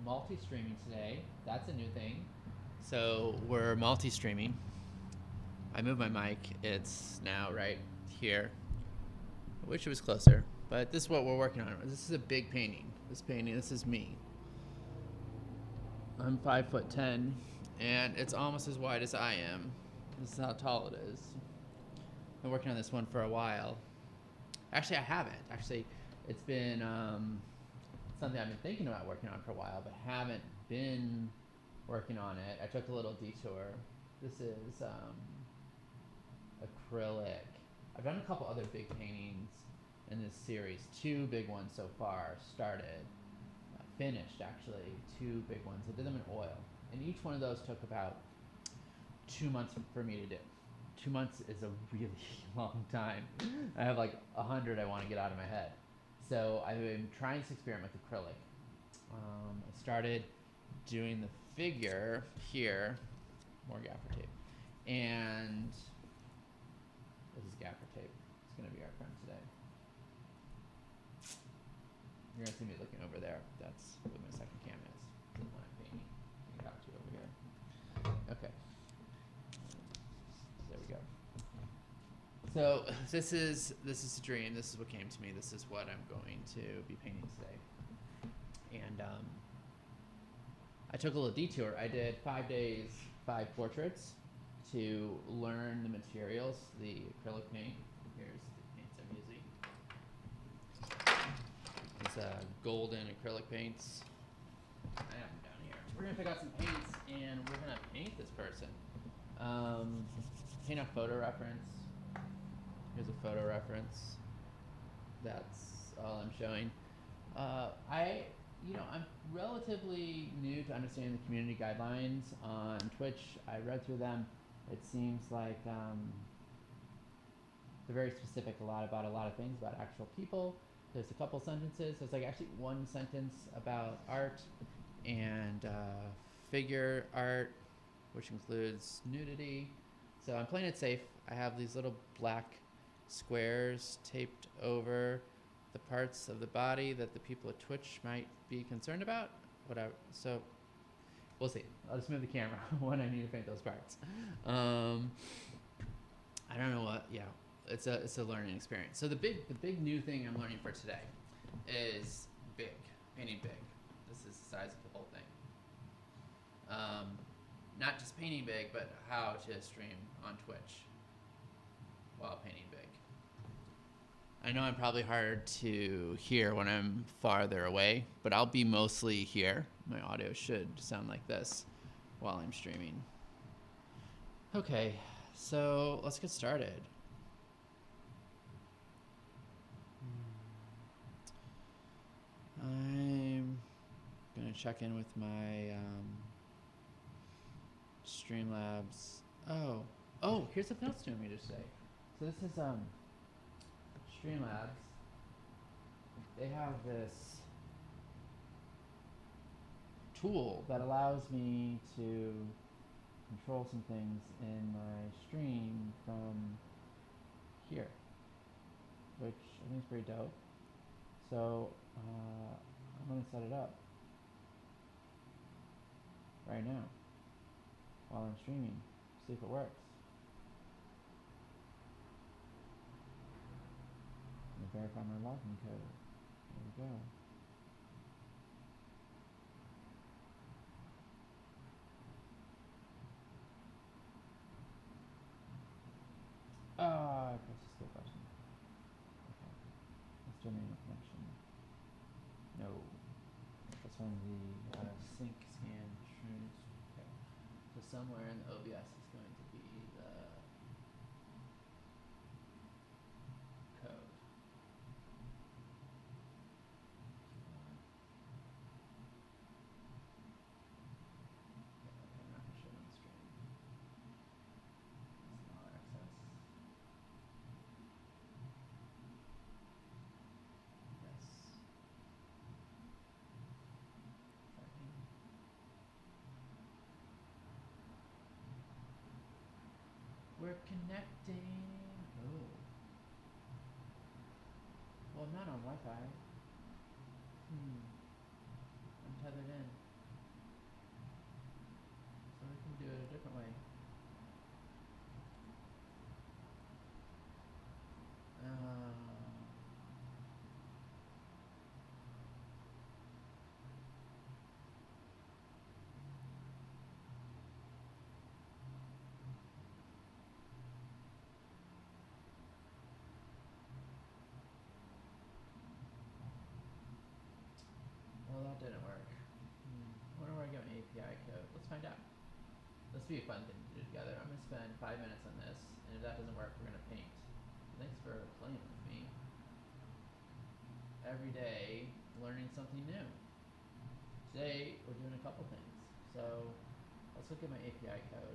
multi-streaming today. That's a new thing. So we're multi-streaming. I moved my mic. It's now right here. I wish it was closer, but this is what we're working on. This is a big painting. This is me. I'm 5'10", and it's almost as wide as I am. This is how tall it is. Been working on this one for a while. Actually, I haven't. Actually, it's been something I've been thinking about working on for a while, but haven't been working on it. I took a little detour. This is acrylic. I've done a couple other big paintings in this series. Two big ones so far started. Finished, actually. Two big ones. I did them in oil. And each one of those took about 2 months for me to do. 2 months is a really long time. I have like 100 I want to get out of my head. So I've been trying this experiment with acrylic. I started doing the figure here, more gaffer tape, and this is gaffer tape. It's going to be our friend today. You're going to see me looking over there. That's what my second cam is. This is the one I'm painting. I got you over here. Okay. There we go. So this is a dream. This is what came to me. This is what I'm going to be painting today. And I took a little detour. I did 5 days, 5 portraits to learn the materials, the acrylic paint. Here's the paints I'm using. It's golden acrylic paints. I have them down here. We're gonna pick out some paints and we're gonna paint this person. Paint a photo reference. Here's a photo reference. That's all I'm showing. I'm relatively new to understanding the community guidelines on Twitch. I read through them. It seems like they're very specific about a lot of things, about actual people. There's a couple sentences. There's like actually one sentence about art and figure art, which includes nudity. So I'm playing it safe. I have these little black squares taped over the parts of the body that the people at Twitch might be concerned about. Whatever. So we'll see. I'll just move the camera when I need to paint those parts. I don't know what. Yeah, it's a learning experience. So the big new thing I'm learning for today is big, painting big. This is the size of the whole thing. Not just painting big, but how to stream on Twitch while painting big. I know I'm probably hard to hear when I'm farther away, but I'll be mostly here. My audio should sound like this while I'm streaming. Okay, so let's get started. I'm gonna check in with my Streamlabs. Oh, here's something else to me to say. So this is Streamlabs. They have this tool that allows me to control some things in my stream from here, which I think is pretty dope. So I'm gonna set it up right now while I'm streaming, see if it works. I'm gonna verify my login code. There we go. I pressed the skip button. Okay. Let's do a manual connection. No. That's on the sync scan shrooms. Okay. So somewhere in the OBS is going to be the code. I'm not gonna show it on the screen. Small access. Yes. Tracking. We're connecting. Oh. Well, I'm not on Wi-Fi. I'm tethered in. didn't work. I wonder where I get my API code. Let's find out. This will be a fun thing to do together. I'm going to spend 5 minutes on this, and if that doesn't work, we're going to paint. Thanks for playing with me. Every day, learning something new. Today, we're doing a couple things. So, let's look at my API code.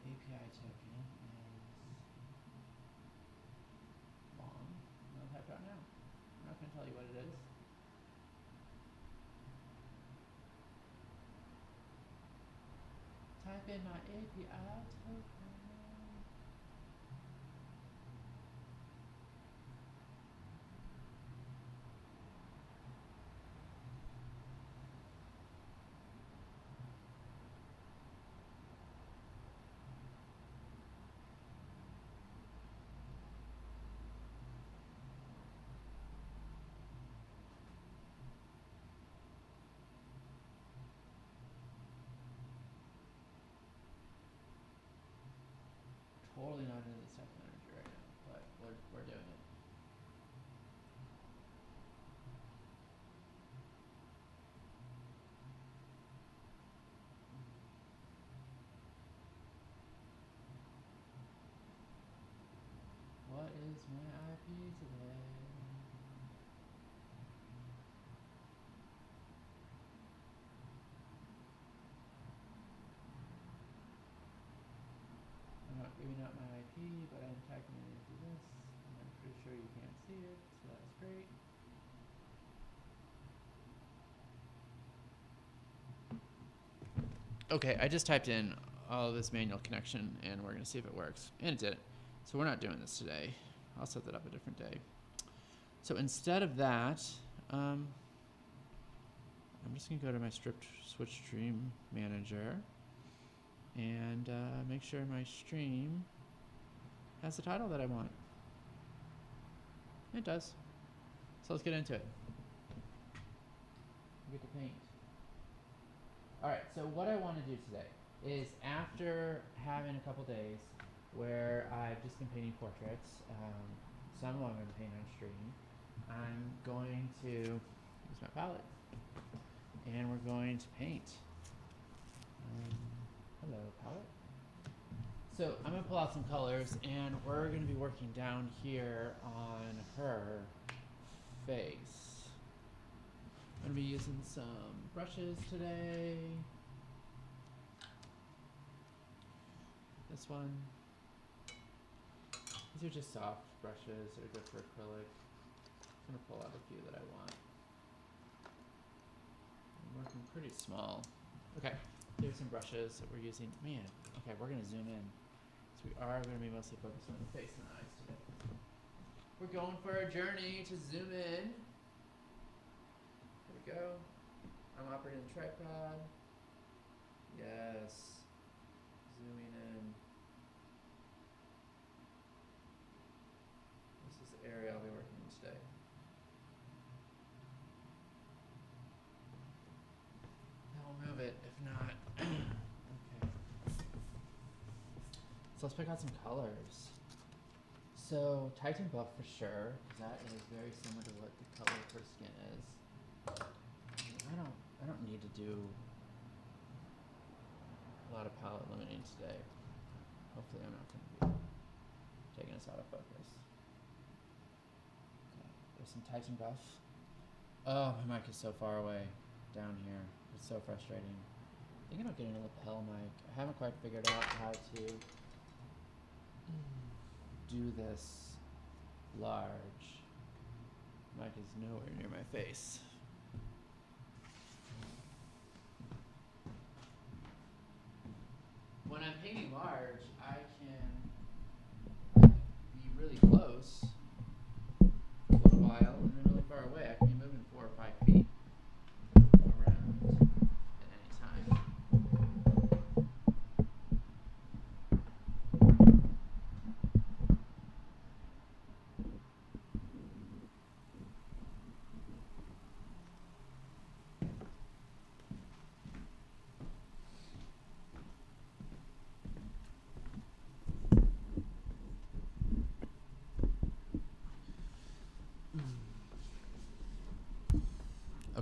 API token is long. I'll type it out now. I'm not going to tell you what it is. Type in my API token. Totally not into this type of energy right now, but we're doing it. What is my IP today? I'm not giving out my IP, but I'm typing it into this, and I'm pretty sure you can't see it, so that's great. Okay, I just typed in all of this manual connection, and we're going to see if it works. And it did it. So we're not doing this today. I'll set that up a different day. So instead of that, I'm just going to go to my switch stream manager and make sure my stream has the title that I want. It does. So let's get into it. We get to paint. Alright, so what I want to do today is, after having a couple days where I've just been painting portraits, some of them I'm going to paint on stream, I'm going to use my palette, and we're going to paint. Hello, palette. So I'm going to pull out some colors, and we're going to be working down here on her face. I'm going to be using some brushes today. This one. These are just soft brushes that are good for acrylic. I'm going to pull out a few that I want. I'm working pretty small. Okay, here's some brushes that we're using. Man, okay, we're going to zoom in. So we are going to be mostly focused on the face and the eyes today. We're going for a journey to zoom in. There we go. I'm operating the tripod. Yes. Zooming in. This is the area I'll be working in today. I'll move it if not. Okay. So let's pick out some colors. So Titan Buff for sure, because that is very similar to what the color of her skin is. I don't need to do a lot of palette limiting today. Hopefully I'm not going to be taking us out of focus. Okay, there's some Titan Buff. Oh, my mic is so far away down here. It's so frustrating. I think I'm getting a lapel mic. I haven't quite figured out how to do this large. Mic is nowhere near my face. When I'm painting large, I can be really close for a little while, and then really far away. I can be moving 4 or 5 feet.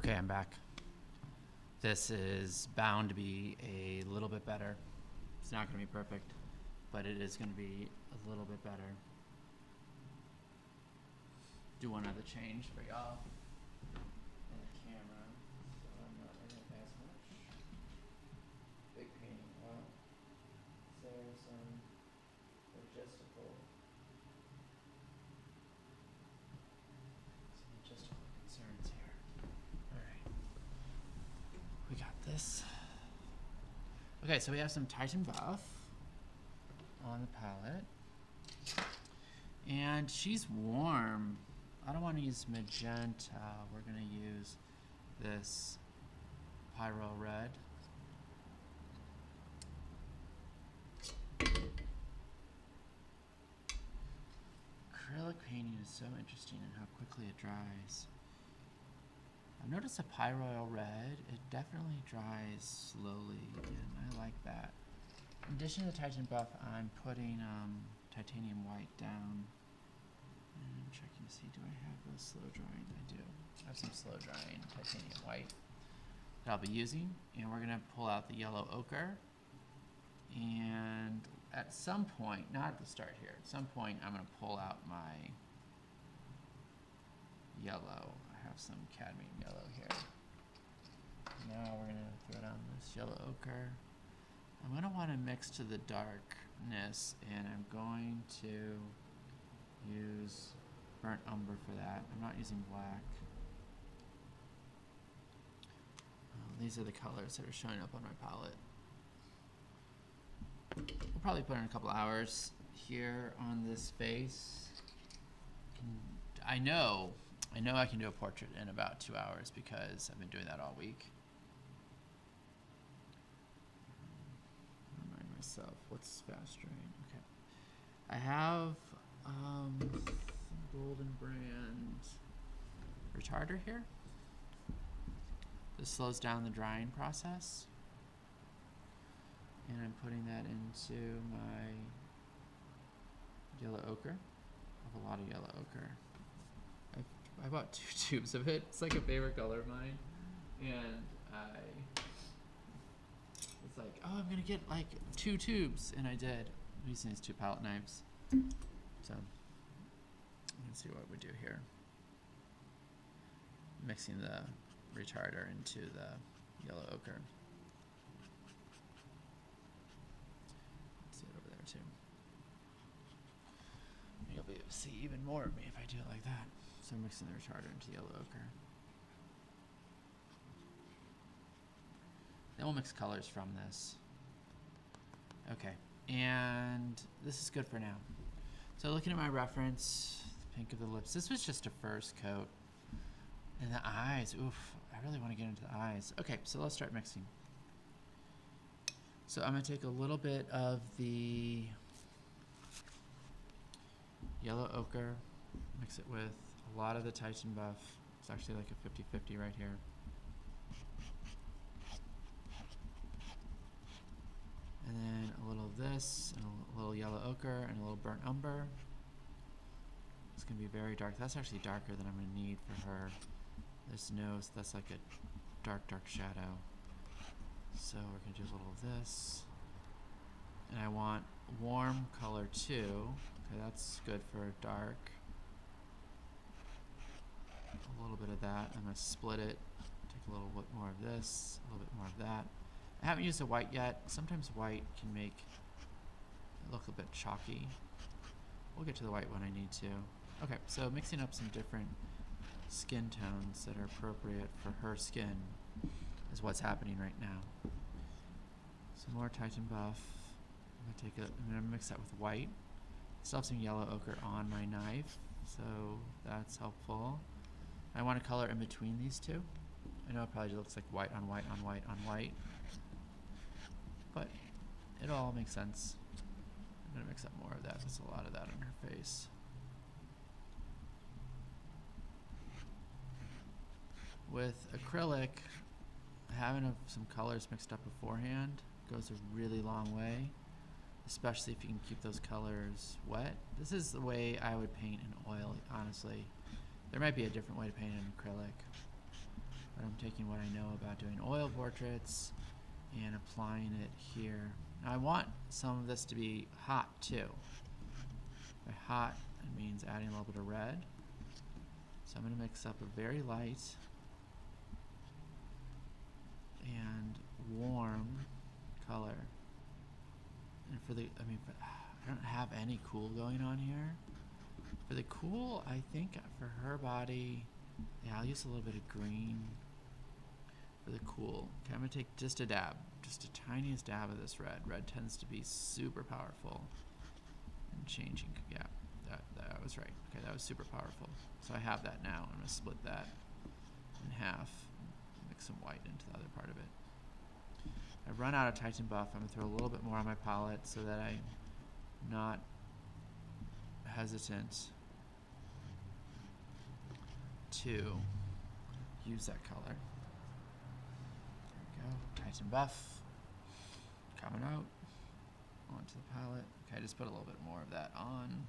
Okay, I'm back. This is bound to be a little bit better. It's not going to be perfect, but it is going to be a little bit better. Do one other change for y'all in the camera, so I'm not in it as much. Big painting. Well, so some logistical concerns here. All right, we got this. Okay, so we have some Titan Buff on the palette, and she's warm. I don't want to use magenta. We're going to use this Pyro Red. Acrylic painting is so interesting in how quickly it dries. I've noticed a Pyro Red, it definitely dries slowly, and I like that. In addition to the Titan Buff, I'm putting titanium white down. And I'm checking to see, do I have those slow drying? I do. I have some slow drying titanium white that I'll be using. And we're gonna pull out the yellow ochre. And at some point, not at the start here, at some point I'm gonna pull out my yellow. I have some cadmium yellow here. Now we're gonna throw down this yellow ochre. I'm gonna wanna mix to the darkness, and I'm going to use burnt umber for that. I'm not using black. These are the colors that are showing up on my palette. We'll probably put in a couple hours here on this face. I know I can do a portrait in about 2 hours because I've been doing that all week. Remind myself, what's fast drying? Okay. I have some Golden Brand retarder here. This slows down the drying process. And I'm putting that into my yellow ochre. I have a lot of yellow ochre. I bought 2 tubes of it. It's like a favorite color of mine. And it's like, oh, I'm gonna get like 2 tubes. And I did. I'm using these 2 palette knives. So let's see what we do here. Mixing the retarder into the yellow ochre. Let's see it over there too. You'll be able to see even more of me if I do it like that. So I'm mixing the retarder into yellow ochre. Then we'll mix colors from this. Okay, and this is good for now. So looking at my reference, the pink of the lips, this was just a first coat. And the eyes, oof, I really want to get into the eyes. Okay, so let's start mixing. So I'm gonna take a little bit of the yellow ochre, mix it with a lot of the Titan Buff. It's actually like a 50-50 right here. And then a little of this, and a little yellow ochre, and a little burnt umber. It's gonna be very dark. That's actually darker than I'm gonna need for her. This nose, that's like a dark, dark shadow. So we're gonna do a little of this. And I want warm color too. Okay, that's good for dark. A little bit of that. I'm gonna split it. Take a little bit more of this, a little bit more of that. I haven't used a white yet. Sometimes white can make it look a bit chalky. We'll get to the white when I need to. Okay, so mixing up some different skin tones that are appropriate for her skin is what's happening right now. Some more Titan Buff. I'm gonna mix that with white. Still have some yellow ochre on my knife, so that's helpful. I want to color in between these two. I know it probably looks like white on white on white on white, but it all makes sense. I'm gonna mix up more of that. There's a lot of that on her face. With acrylic, having some colors mixed up beforehand goes a really long way, especially if you can keep those colors wet. This is the way I would paint in oil, honestly. There might be a different way to paint in acrylic. But I'm taking what I know about doing oil portraits and applying it here. Now I want some of this to be hot too. By hot, it means adding a little bit of red. So I'm going to mix up a very light and warm color. And for the, I don't have any cool going on here. For the cool, I think for her body, yeah, I'll use a little bit of green for the cool. Okay, I'm gonna take just a dab, just a tiniest dab of this red. Red tends to be super powerful in changing, yeah, that was right. Okay, that was super powerful. So I have that now. I'm gonna split that in half, mix some white into the other part of it. I run out of Titan Buff. I'm gonna throw a little bit more on my palette so that I'm not hesitant to use that color. There we go. Titan Buff coming out onto the palette. Okay, I just put a little bit more of that on.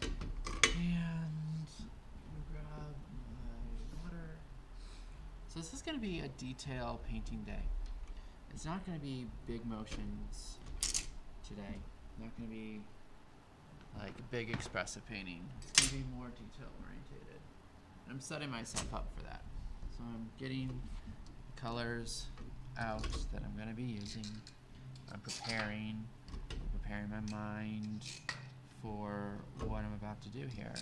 And grab my water. So this is going to be a detail painting day. It's not going to be big motions today. Not going to be like big expressive painting. It's going to be more detail orientated. And I'm setting myself up for that. So I'm getting colors out that I'm going to be using. I'm preparing my mind for what I'm about to do here,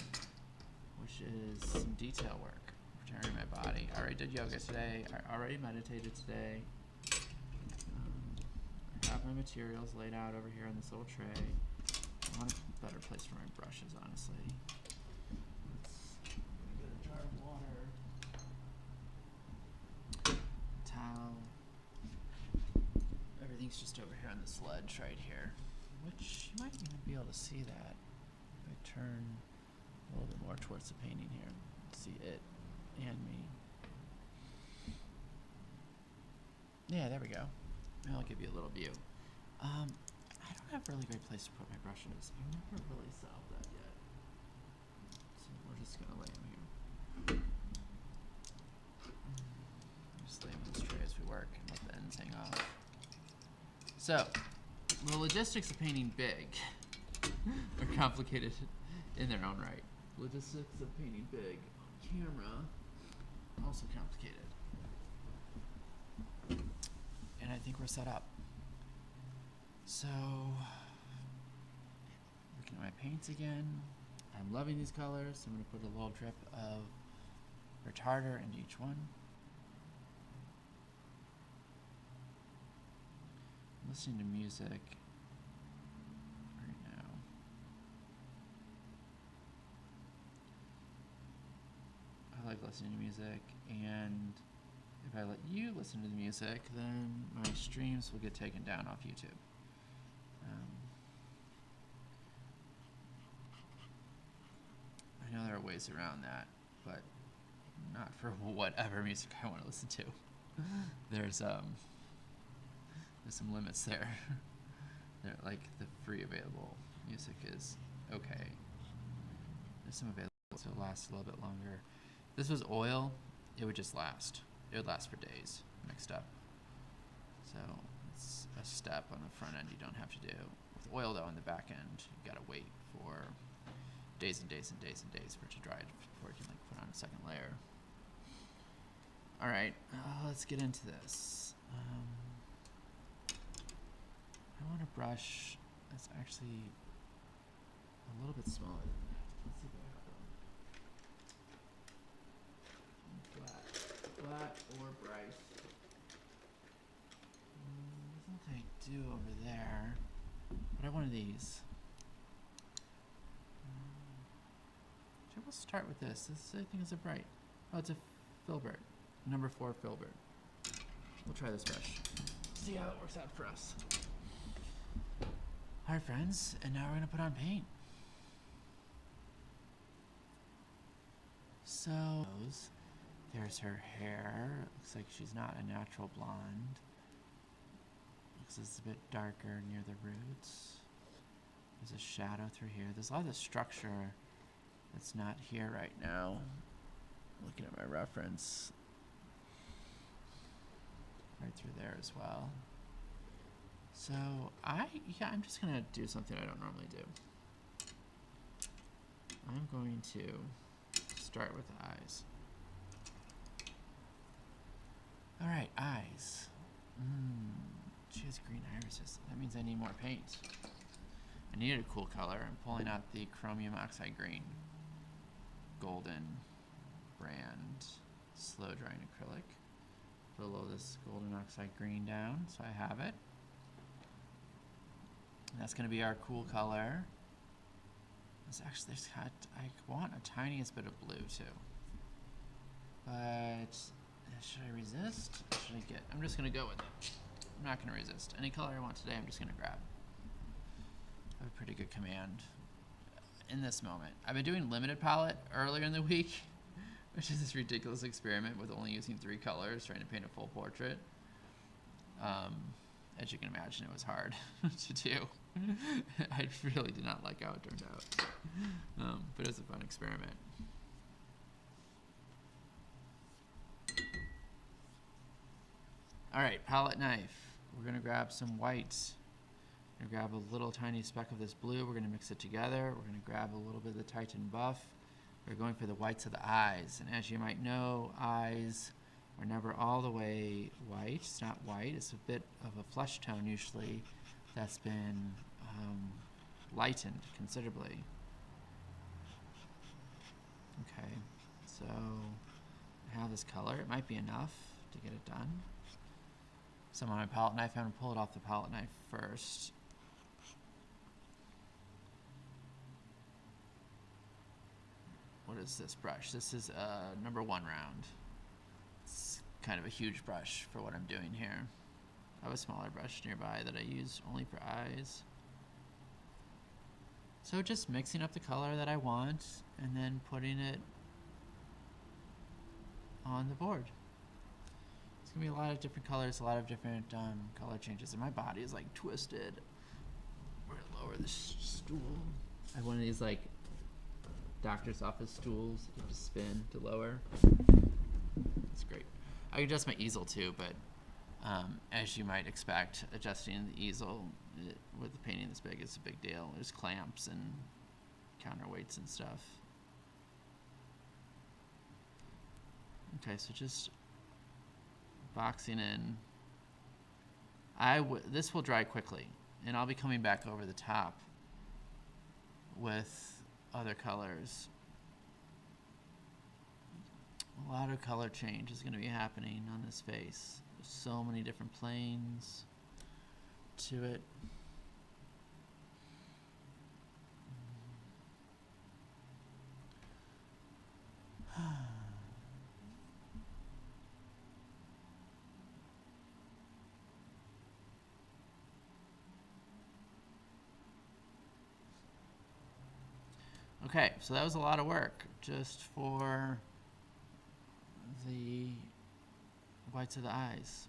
which is some detail work. Preparing my body. I already did yoga today. I already meditated today. I have my materials laid out over here in this little tray. I want a better place for my brushes, honestly. Let's get a jar of water. Towel. Everything's just over here on this ledge right here, which you might even be able to see that if I turn a little bit more towards the painting here. See it and me. Yeah, there we go. I'll give you a little view. I don't have a really great place to put my brushes. I've never really solved that yet. So we're just gonna lay them here. Just lay them in this tray as we work and let the ends hang off. So, the logistics of painting big are complicated in their own right. Logistics of painting big on camera, also complicated. And I think we're set up. So, looking at my paints again, I'm loving these colors. I'm going to put a little drip of retarder into each one. I'm listening to music right now. I like listening to music, and if I let you listen to the music, then my streams will get taken down off YouTube. I know there are ways around that, but not for whatever music I want to listen to. There's some limits there. There, like the free available music is okay. There's some available, so it lasts a little bit longer. If this was oil, it would just last. It would last for days mixed up. So it's a step on the front end you don't have to do. With oil though, on the back end, you gotta wait for days and days and days and days for it to dry before you can like put on a second layer. All right, let's get into this. I want a brush that's actually a little bit smaller than that. Let's see if I have them. Flat or bright. There's nothing I do over there, but I have one of these. We'll start with this. This I think is a bright. Oh, it's a filbert, number 4 filbert. We'll try this brush. See how it works out for us. All right, friends, and now we're gonna put on paint. So there's her hair. Looks like she's not a natural blonde. Looks like it's a bit darker near the roots. There's a shadow through here. There's a lot of the structure that's not here right now. Looking at my reference. Right through there as well. So I'm just gonna do something I don't normally do. I'm going to start with the eyes. All right, eyes. She has green irises. That means I need more paint. I needed a cool color. I'm pulling out the chromium oxide green, golden brand slow drying acrylic. Put a little of this golden oxide green down so I have it. And that's going to be our cool color. I want a tiniest bit of blue too. But should I resist? I'm just going to go with it. I'm not going to resist. Any color I want today, I'm just going to grab. I have a pretty good command in this moment. I've been doing limited palette earlier in the week, which is this ridiculous experiment with only using 3 colors, trying to paint a full portrait. As you can imagine, it was hard to do. I really did not like how it turned out. But it was a fun experiment. All right, palette knife. We're gonna grab some whites. We're gonna grab a little tiny speck of this blue. We're gonna mix it together. We're gonna grab a little bit of the Titan buff. We're going for the whites of the eyes. And as you might know, eyes are never all the way white. It's not white. It's a bit of a flesh tone usually that's been lightened considerably. Okay, so I have this color. It might be enough to get it done. So I'm on my palette knife. I'm going to pull it off the palette knife first. What is this brush? This is number 1 round. It's kind of a huge brush for what I'm doing here. I have a smaller brush nearby that I use only for eyes. So just mixing up the color that I want and then putting it on the board. It's gonna be a lot of different colors, a lot of different color changes, and my body is like twisted. We're gonna lower this stool. I have one of these like doctor's office stools that you just spin to lower. It's great. I can adjust my easel too, but as you might expect, adjusting the easel with the painting this big is a big deal. There's clamps and counterweights and stuff. Okay, so just boxing in. This will dry quickly, and I'll be coming back over the top with other colors. A lot of color change is going to be happening on this face. There's so many different planes to it. Okay, so that was a lot of work just for the whites of the eyes.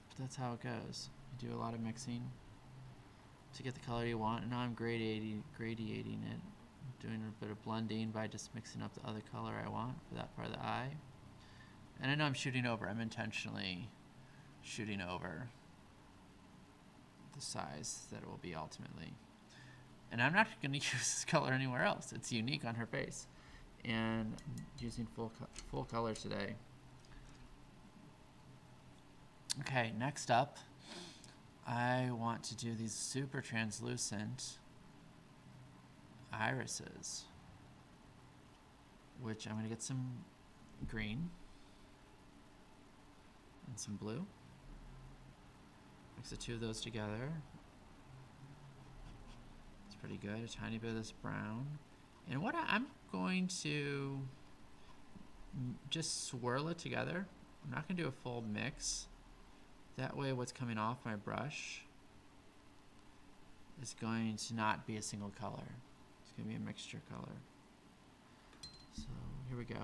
But that's how it goes. You do a lot of mixing to get the color you want, and now I'm gradiating it. I'm doing a bit of blending by just mixing up the other color I want for that part of the eye. And I know I'm shooting over. I'm intentionally shooting over the size that it will be ultimately. And I'm not going to use this color anywhere else. It's unique on her face. And I'm using full color today. Okay, next up, I want to do these super translucent irises, which I'm going to get some green and some blue. Mix the 2 of those together. It's pretty good. A tiny bit of this brown. And what I'm going to just swirl it together. I'm not going to do a full mix. That way what's coming off my brush is going to not be a single color. It's going to be a mixture color. So here we go.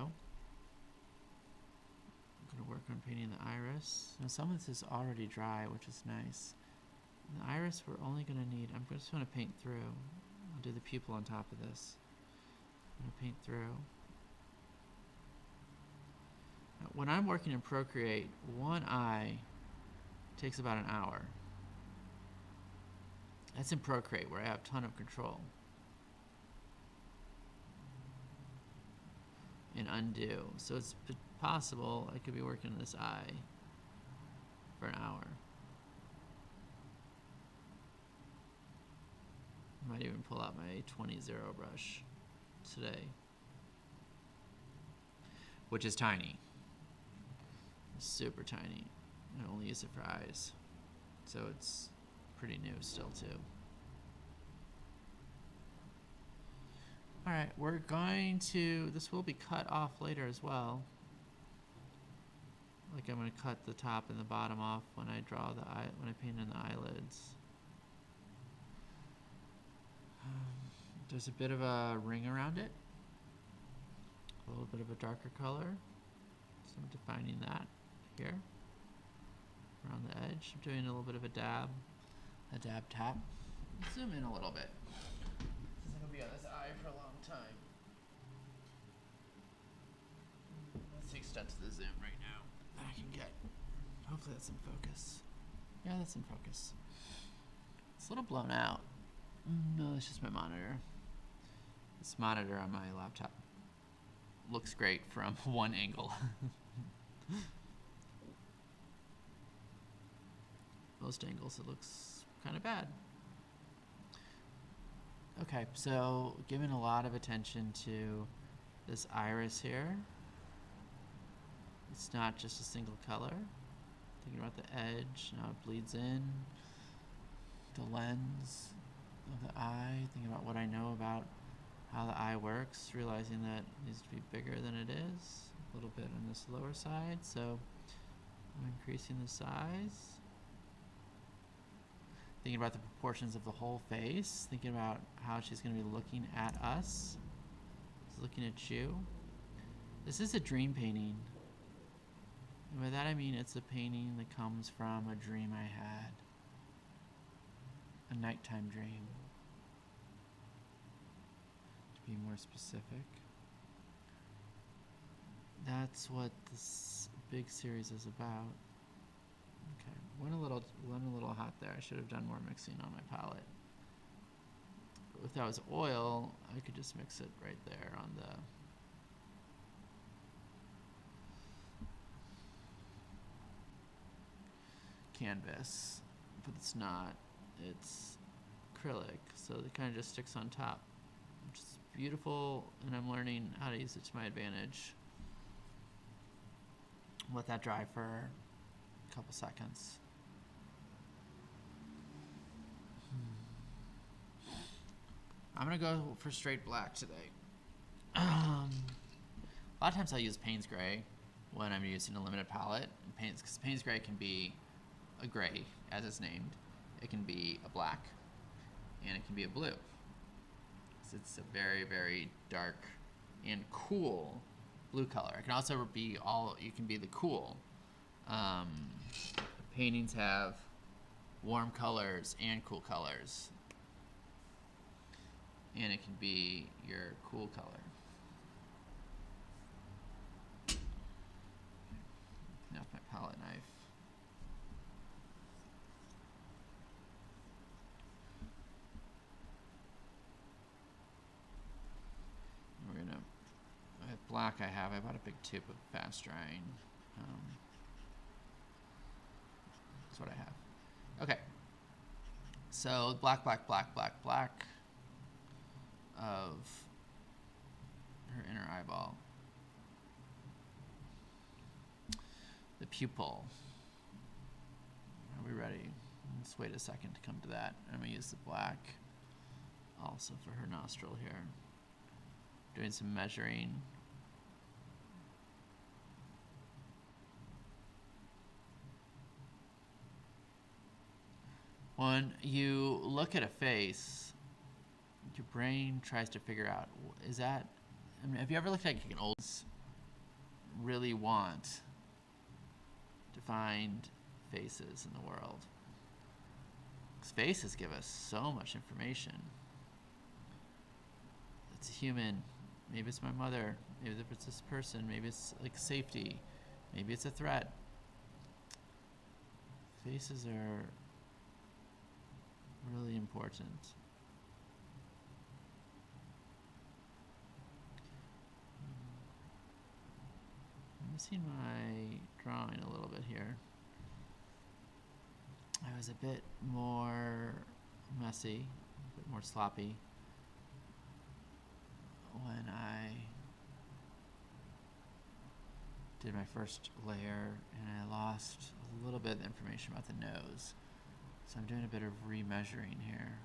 I'm going to work on painting the iris. Now some of this is already dry, which is nice. And the iris we're only going to need, I'm just going to paint through. I'll do the pupil on top of this. I'm going to paint through. When I'm working in Procreate, one eye takes about an hour. That's in Procreate, where I have a ton of control. And undo. So it's possible I could be working on this eye for an hour. I might even pull out my 20-0 brush today, which is tiny. It's super tiny. I only use it for eyes. So it's pretty new still too. Alright, we're going to, this will be cut off later as well. Like I'm going to cut the top and the bottom off when I draw the eye, when I paint in the eyelids. There's a bit of a ring around it. A little bit of a darker color. So I'm defining that here. Around the edge. I'm doing a little bit of a dab tap. Zoom in a little bit. Since I'm going to be on this eye for a long time. That's the extent of the zoom right now that I can get. Hopefully that's in focus. Yeah, that's in focus. It's a little blown out. No, it's just my monitor. This monitor on my laptop looks great from one angle. Most angles it looks kind of bad. Okay, so giving a lot of attention to this iris here. It's not just a single color. Thinking about the edge, now it bleeds in. The lens of the eye, thinking about what I know about how the eye works, realizing that it needs to be bigger than it is, a little bit on this lower side, so I'm increasing the size. Thinking about the proportions of the whole face, thinking about how she's going to be looking at us. She's looking at you. This is a dream painting. And by that I mean it's a painting that comes from a dream I had. A nighttime dream. To be more specific. That's what this big series is about. Okay, went a little hot there. I should have done more mixing on my palette. If that was oil, I could just mix it right there on the canvas, but it's not. It's acrylic, so it kind of just sticks on top, which is beautiful, and I'm learning how to use it to my advantage. Let that dry for a couple seconds. I'm gonna go for straight black today. A lot of times I'll use Payne's Gray when I'm using a limited palette. Because Payne's Gray can be a gray, as it's named. It can be a black, and it can be a blue. So it's a very, very dark and cool blue color. It can also be you can be the cool. Paintings have warm colors and cool colors. And it can be your cool color. Now with my palette knife. We're gonna, black I bought a big tube of fast drying. That's what I have. Okay. So black of her inner eyeball. The pupil. Are we ready? Let's wait a second to come to that. I'm gonna use the black also for her nostril here. Doing some measuring. When you look at a face, your brain tries to figure out, is that, I mean, have you ever looked at like an old, really want to find faces in the world? Because faces give us so much information. It's human. Maybe it's my mother. Maybe it's this person. Maybe it's like safety. Maybe it's a threat. Faces are really important. I'm missing my drawing a little bit here. I was a bit more messy, a bit more sloppy when I did my first layer, and I lost a little bit of information about the nose. So I'm doing a bit of remeasuring here.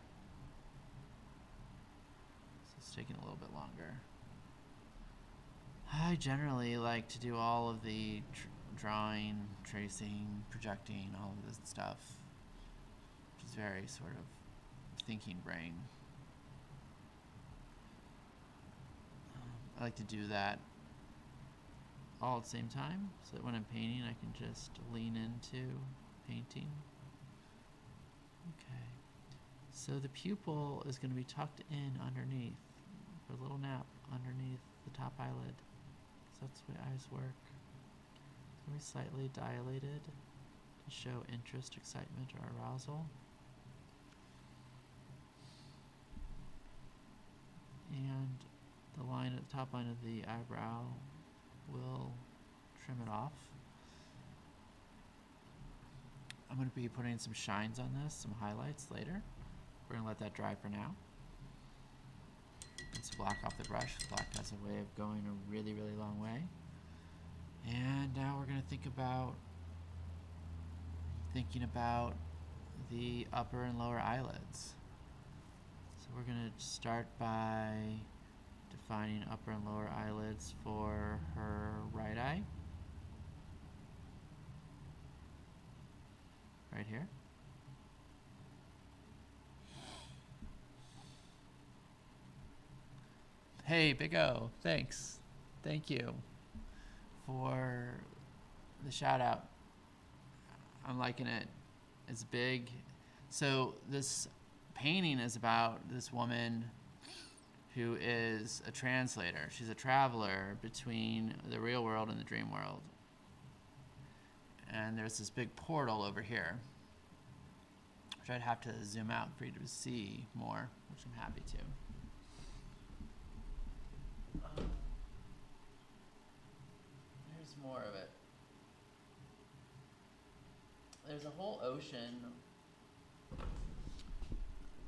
So it's taking a little bit longer. I generally like to do all of the drawing, tracing, projecting, all of this stuff, which is very sort of thinking brain. I like to do that all at the same time, so that when I'm painting, I can just lean into painting. Okay, so the pupil is going to be tucked in underneath, for a little nap underneath the top eyelid. So that's the way eyes work. It's going to be slightly dilated to show interest, excitement, or arousal. And the line at the top line of the eyebrow will trim it off. I'm going to be putting some shines on this, some highlights later. We're going to let that dry for now. Let's black off the brush. Black has a way of going a really, really long way. And now we're going to thinking about the upper and lower eyelids. So we're going to start by defining upper and lower eyelids for her right eye. Right here. Hey, Big O, thanks. Thank you for the shout out. I'm liking it. It's big. So this painting is about this woman who is a translator. She's a traveler between the real world and the dream world. And there's this big portal over here, which I'd have to zoom out for you to see more, which I'm happy to. Here's more of it. There's a whole ocean.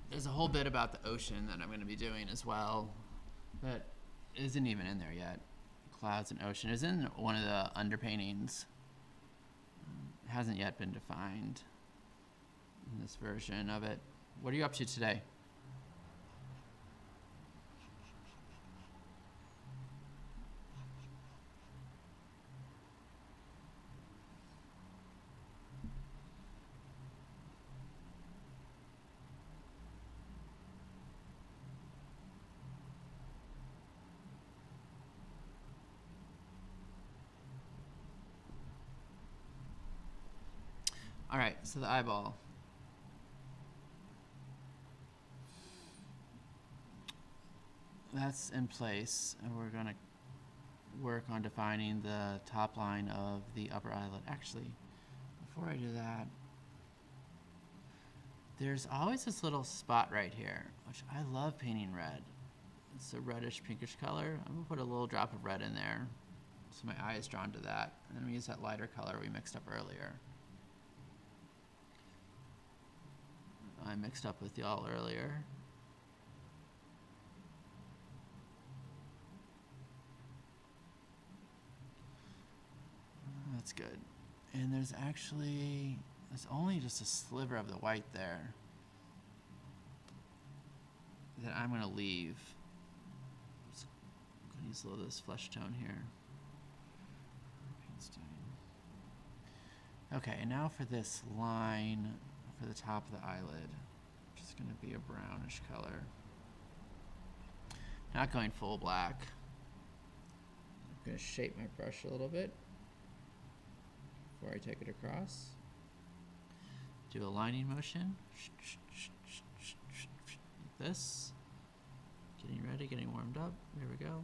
There's a whole bit about the ocean that I'm going to be doing as well that isn't even in there yet. Clouds and ocean is in one of the underpaintings. It hasn't yet been defined in this version of it. What are you up to today? All right, so the eyeball. That's in place, and we're going to work on defining the top line of the upper eyelid. Actually, before I do that, there's always this little spot right here, which I love painting red. It's a reddish pinkish color. I'm going to put a little drop of red in there, so my eye is drawn to that. And then I'm going to use that lighter color we mixed up earlier. I mixed up with y'all earlier. That's good. And there's only just a sliver of the white there that I'm going to leave. Just going to use a little of this flesh tone here. Okay, and now for this line for the top of the eyelid, which is going to be a brownish color. Not going full black. I'm going to shape my brush a little bit before I take it across. Do a lining motion. Like this. Getting ready, getting warmed up. There we go.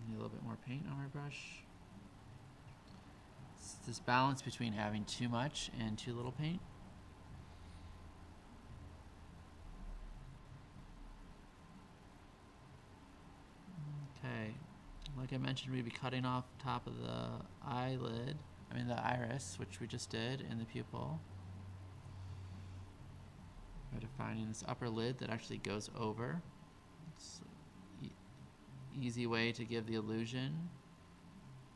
Need a little bit more paint on my brush. this balance between having too much and too little paint. Okay, like I mentioned, we'd be cutting off top of the eyelid, the iris, which we just did, in the pupil. By defining this upper lid that actually goes over. It's an easy way to give the illusion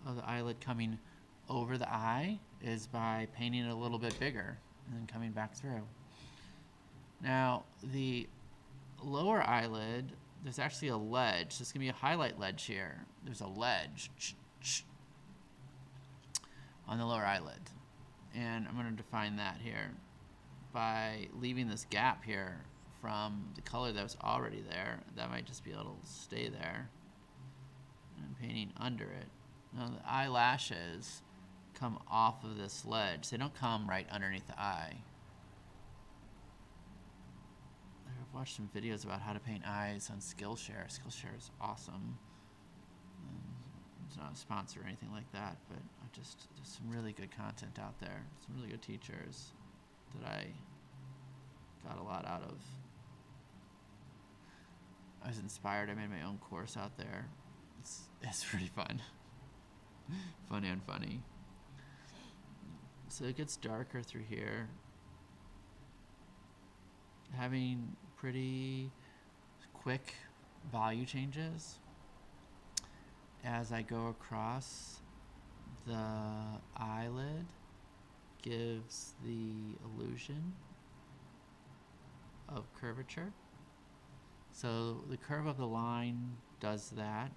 of the eyelid coming over the eye is by painting it a little bit bigger and then coming back through. Now, the lower eyelid, there's actually a ledge. There's going to be a highlight ledge here. There's a ledge on the lower eyelid. And I'm going to define that here by leaving this gap here from the color that was already there. That might just be able to stay there. And I'm painting under it. Now the eyelashes come off of this ledge. They don't come right underneath the eye. I've watched some videos about how to paint eyes on Skillshare. Skillshare is awesome. It's not a sponsor or anything like that, but there's some really good content out there. Some really good teachers that I got a lot out of. I was inspired. I made my own course out there. It's pretty fun. Fun and funny. So it gets darker through here. Having pretty quick value changes as I go across the eyelid gives the illusion of curvature. So the curve of the line does that.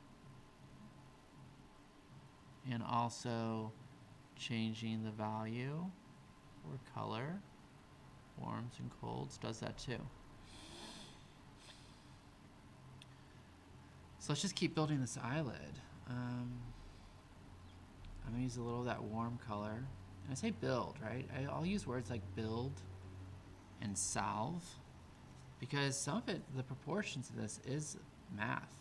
And also changing the value or color, warms and colds, does that too. So let's just keep building this eyelid. I'm going to use a little of that warm color. And I say build, right? I'll use words like build and salve because some of it, the proportions of this is math.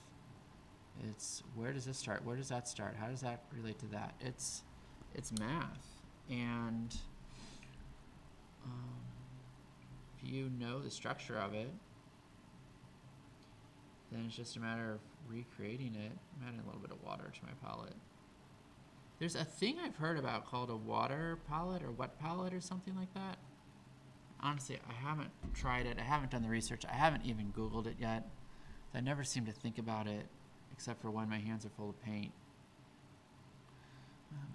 It's where does this start? Where does that start? How does that relate to that? It's math. And if you know the structure of it, then it's just a matter of recreating it. I'm adding a little bit of water to my palette. There's a thing I've heard about called a water palette or wet palette or something like that. Honestly, I haven't tried it. I haven't done the research. I haven't even Googled it yet. I never seem to think about it except for when my hands are full of paint.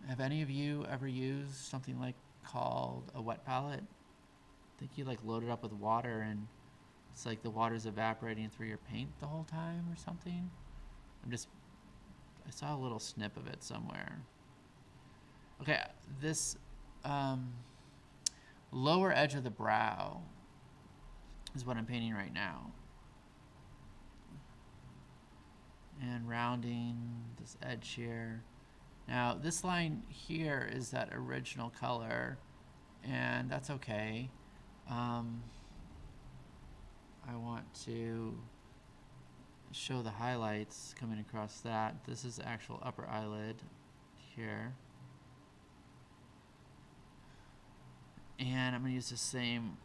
Have any of you ever used something like called a wet palette? I think you like load it up with water and it's like the water's evaporating through your paint the whole time or something. I saw a little snip of it somewhere. Okay, this lower edge of the brow is what I'm painting right now. And rounding this edge here. Now this line here is that original color and that's okay. I want to show the highlights coming across that. This is the actual upper eyelid here. And I'm going to use the same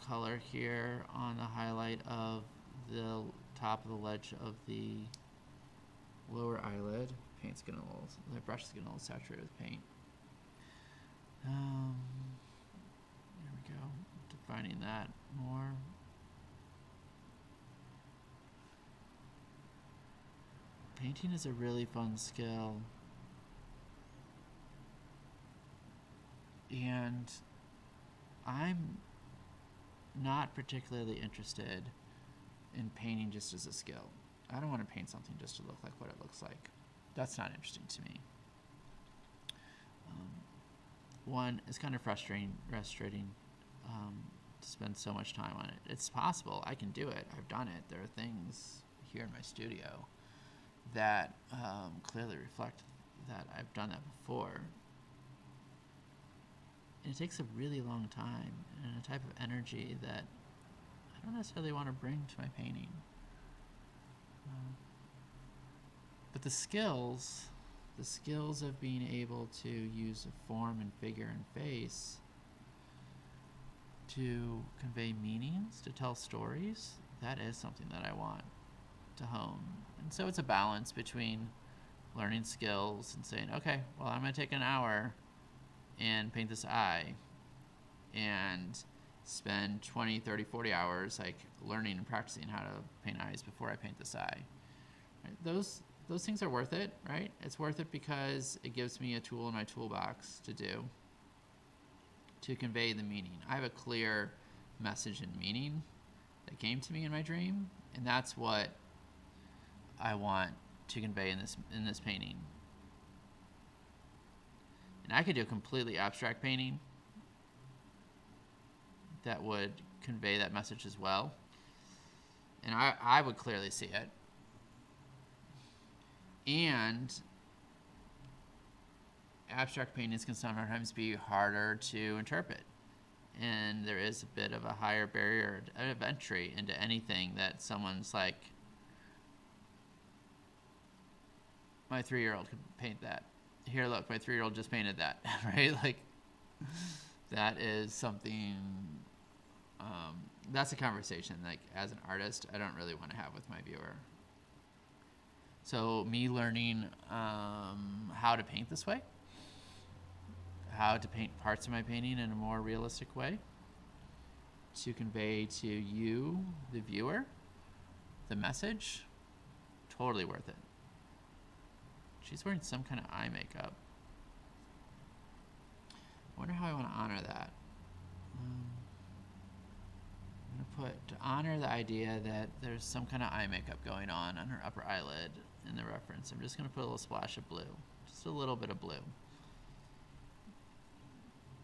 color here on the highlight of the top of the ledge of the lower eyelid. Paint's getting a little, the brush is getting a little saturated with paint. There we go. Defining that more. Painting is a really fun skill. And I'm not particularly interested in painting just as a skill. I don't want to paint something just to look like what it looks like. That's not interesting to me. One, it's kind of frustrating to spend so much time on it. It's possible. I can do it. I've done it. There are things here in my studio that clearly reflect that I've done that before. And it takes a really long time and a type of energy that I don't necessarily want to bring to my painting. But the skills the skills of being able to use a form and figure and face to convey meanings, to tell stories, that is something that I want to hone. And so it's a balance between learning skills and saying, okay, well, I'm going to take an hour and paint this eye and spend 20, 30, 40 hours like learning and practicing how to paint eyes before I paint this eye. Right? Those things are worth it, right? It's worth it because it gives me a tool in my toolbox to do, to convey the meaning. I have a clear message and meaning that came to me in my dream, and that's what I want to convey in this painting. And I could do a completely abstract painting that would convey that message as well, and I would clearly see it. And abstract paintings can sometimes be harder to interpret, and there is a bit of a higher barrier of entry into anything that someone's like, my 3-year-old could paint that. Here, look, my 3-year-old just painted that, right? Like, that is something, that's a conversation, like, as an artist, I don't really want to have with my viewer. So me learning how to paint this way, how to paint parts of my painting in a more realistic way, to convey to you, the viewer, the message, totally worth it. She's wearing some kind of eye makeup. I wonder how I want to honor that. I'm going to honor the idea that there's some kind of eye makeup going on her upper eyelid in the reference. I'm just going to put a little splash of blue, just a little bit of blue.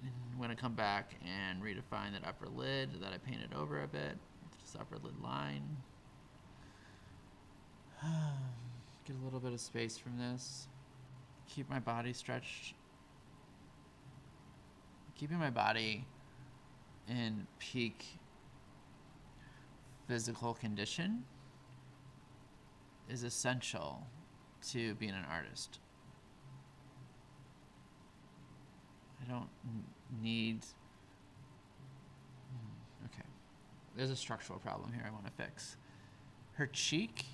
And I'm going to come back and redefine that upper lid that I painted over a bit, just upper lid line. Get a little bit of space from this. Keep my body stretched. Keeping my body in peak physical condition is essential to being an artist. I don't need... Okay. There's a structural problem here I want to fix. Her cheek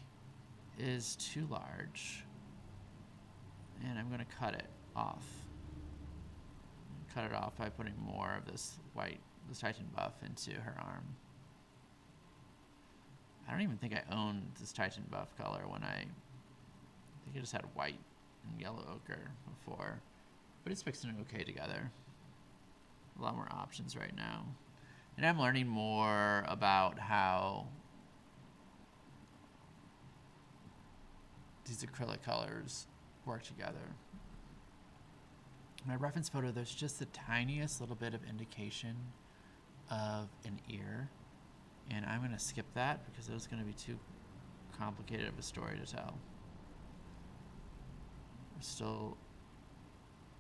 is too large, and I'm going to cut it off. Cut it off by putting more of this Titan buff into her arm. I don't even think I owned this Titan buff color when I think I just had white and yellow ochre before, but it's mixing okay together. A lot more options right now. And I'm learning more about how these acrylic colors work together. My reference photo, there's just the tiniest little bit of indication of an ear, and I'm going to skip that because it was going to be too complicated of a story to tell.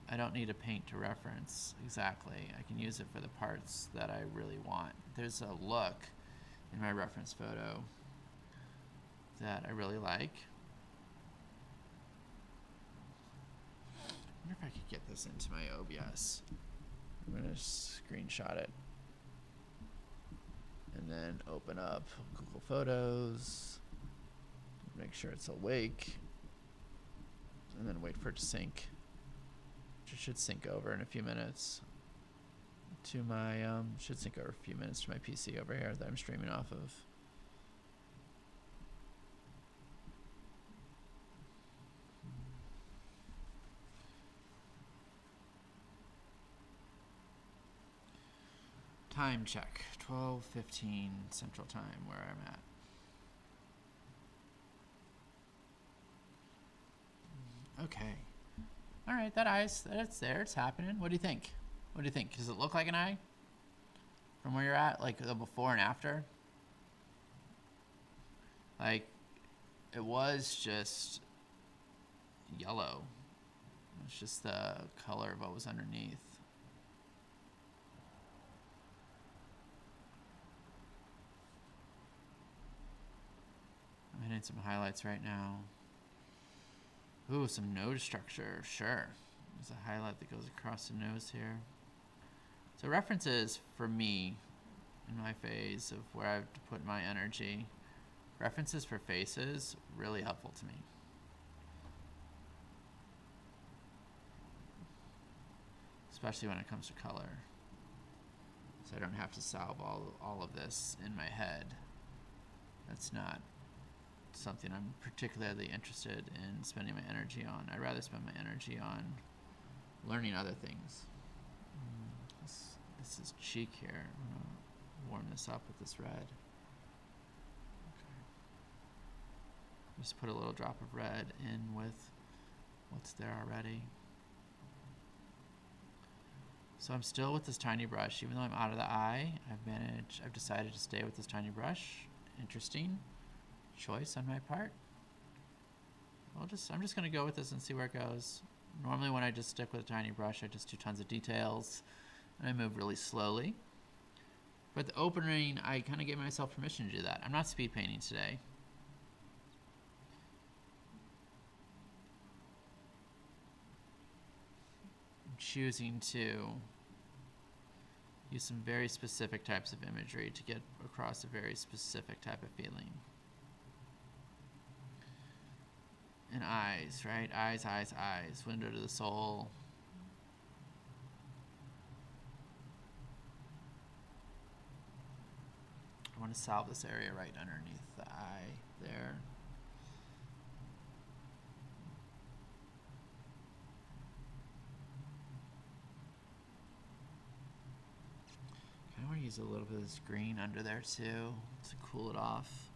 I don't need a paint to reference exactly. I can use it for the parts that I really want. There's a look in my reference photo that I really like. I wonder if I could get this into my OBS. I'm going to screenshot it. And then open up Google Photos. Make sure it's awake. And then wait for it to sync. It should sync over in a few minutes to my, should sync over a few minutes to my PC over here that I'm streaming off of. Time check, 12:15 Central Time, where I'm at. Okay. All right, that's there, it's happening. What do you think? What do you think? Does it look like an eye from where you're at, like the before and after? Like, it was just yellow. It's just the color of what was underneath. I'm hitting some highlights right now. Ooh, some nose structure, sure. There's a highlight that goes across the nose here. So references for me in my phase of where I have to put my energy, references for faces, really helpful to me. Especially when it comes to color. So I don't have to solve all of this in my head. That's not something I'm particularly interested in spending my energy on. I'd rather spend my energy on learning other things. This is cheek here. I'm gonna warm this up with this red. Okay. Just put a little drop of red in with what's there already. So I'm still with this tiny brush, even though I'm out of the eye. I've decided to stay with this tiny brush. Interesting choice on my part. I'm just gonna go with this and see where it goes. Normally when I just stick with a tiny brush, I just do tons of details and I move really slowly. But the opening, I kind of gave myself permission to do that. I'm not speed painting today. I'm choosing to use some very specific types of imagery to get across a very specific type of feeling. And eyes, right? Eyes, eyes, eyes. Window to the soul. I want to solve this area right underneath the eye there. I want to use a little bit of this green under there too to cool it off.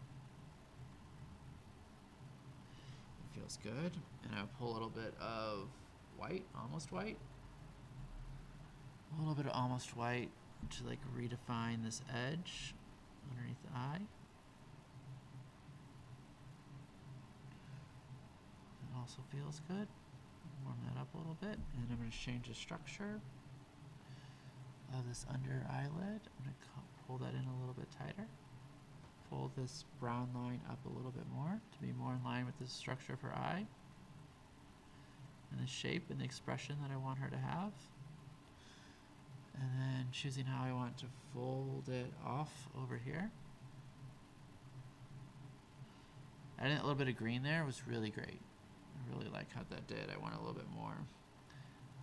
It feels good. And I'll pull a little bit of white, almost white. A little bit of almost white to like redefine this edge underneath the eye. It also feels good. Warm that up a little bit. And I'm going to change the structure of this under eyelid. I'm going to pull that in a little bit tighter. Pull this brown line up a little bit more to be more in line with the structure of her eye and the shape and the expression that I want her to have. And then choosing how I want to fold it off over here. Adding a little bit of green there was really great. I really like how that did. I want a little bit more.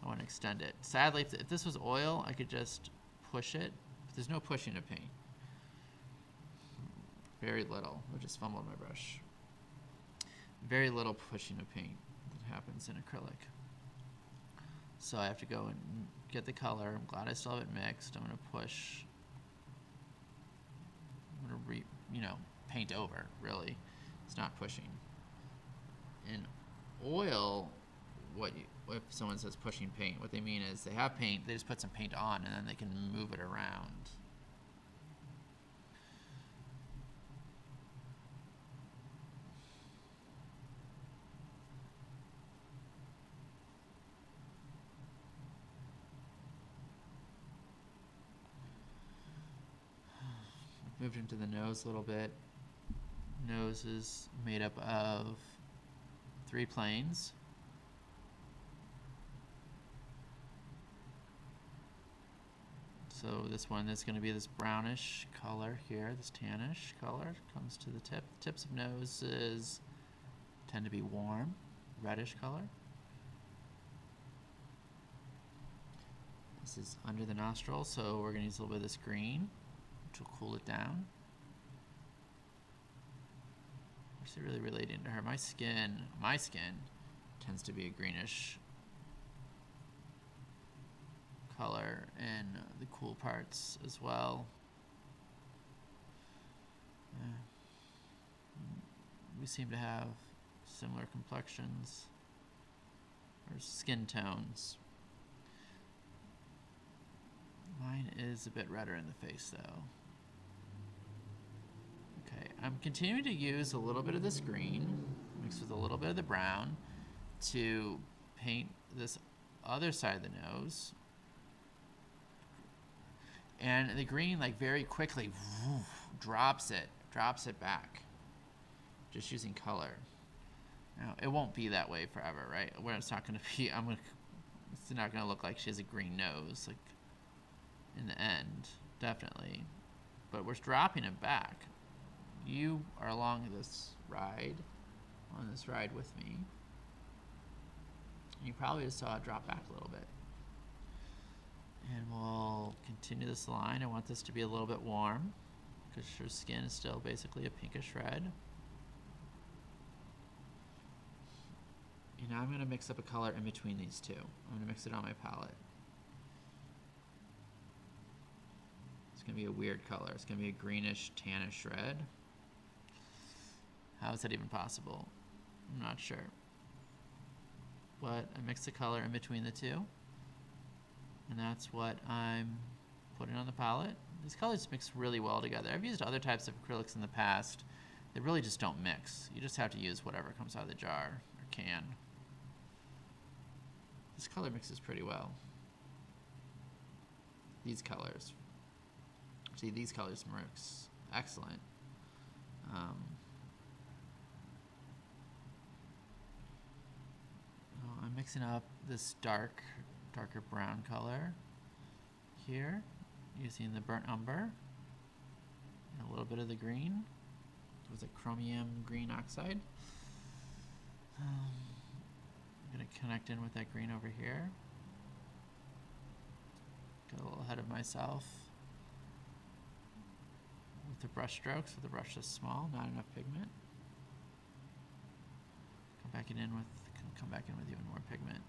I want to extend it. Sadly, if this was oil, I could just push it. But there's no pushing of paint. Very little. I just fumbled my brush. Very little pushing of paint that happens in acrylic. So I have to go and get the color. I'm glad I still have it mixed. I'm going to push. I'm going to paint over, really. It's not pushing. In oil, if someone says pushing paint, what they mean is they have paint, they just put some paint on and then they can move it around. Moved into the nose a little bit. Nose is made up of 3 planes. So this one is going to be this brownish color here, this tannish color comes to the tip. Tips of noses tend to be warm, reddish color. This is under the nostril, so we're going to use a little bit of this green, which will cool it down. Actually really relating to her. My skin tends to be a greenish color in the cool parts as well. We seem to have similar complexions or skin tones. Mine is a bit redder in the face though. Okay, I'm continuing to use a little bit of this green mixed with a little bit of the brown to paint this other side of the nose. And the green, like, very quickly drops it back, just using color. Now, it won't be that way forever, right? Where it's not going to be, it's not going to look like she has a green nose, like, in the end, definitely. But we're dropping it back. You are along this ride, on this ride with me. You probably just saw it drop back a little bit. And we'll continue this line. I want this to be a little bit warm, because her skin is still basically a pinkish red. And now I'm going to mix up a color in between these two. I'm going to mix it on my palette. It's going to be a weird color. It's going to be a greenish, tannish red. How is that even possible? I'm not sure. But I mixed the color in between the two. And that's what I'm putting on the palette. These colors mix really well together. I've used other types of acrylics in the past. They really just don't mix. You just have to use whatever comes out of the jar or can. This color mixes pretty well. These colors. See, these colors mix excellent. I'm mixing up this darker brown color here using the burnt umber and a little bit of the green. It was a chromium green oxide. I'm going to connect in with that green over here. Got a little ahead of myself with the brush strokes, so the brush is small, not enough pigment. Come back in with even more pigment.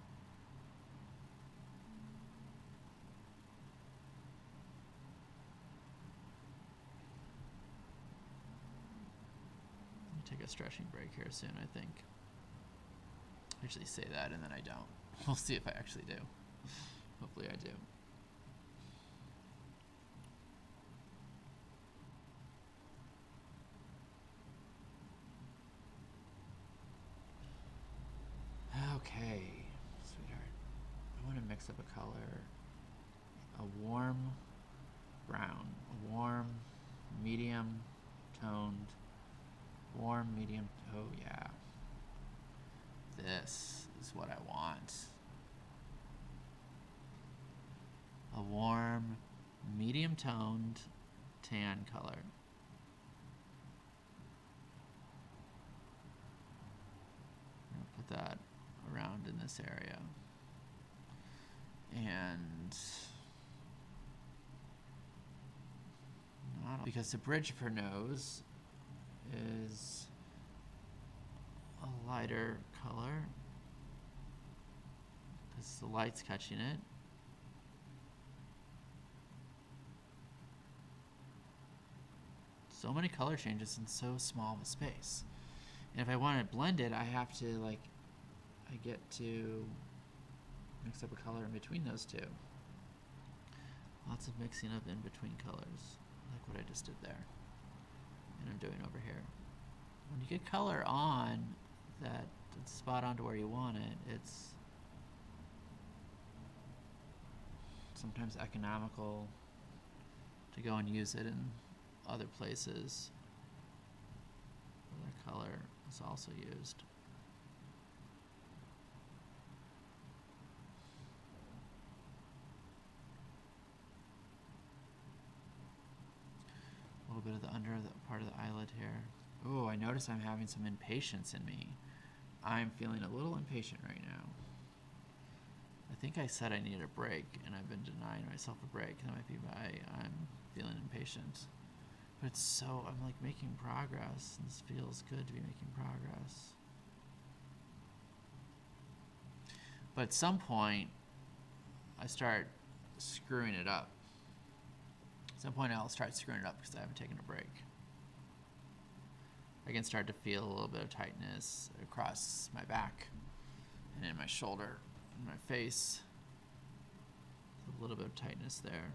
I'll take a stretching break here soon, I think. I usually say that and then I don't. We'll see if I actually do. Hopefully I do. Okay, sweetheart. I want to mix up a color. A warm brown. A warm, medium toned. Warm, medium. Oh, yeah. This is what I want. A warm, medium toned tan color. I'm going to put that around in this area. And not because the bridge of her nose is a lighter color because the light's catching it. So many color changes in so small of a space. And if I want to blend it, I have to I get to mix up a color in between those two. Lots of mixing up in between colors, like what I just did there. And I'm doing over here. When you get color on that it's spot on to where you want it, it's sometimes economical to go and use it in other places where the color is also used. A little bit of the under the part of the eyelid here. Oh, I notice I'm having some impatience in me. I'm feeling a little impatient right now. I think I said I needed a break, and I've been denying myself a break. That might be why I'm feeling impatient. But it's so, I'm like making progress, and this feels good to be making progress. But at some point, I start screwing it up. At some point, I'll start screwing it up because I haven't taken a break. I can start to feel a little bit of tightness across my back and in my shoulder and my face. A little bit of tightness there.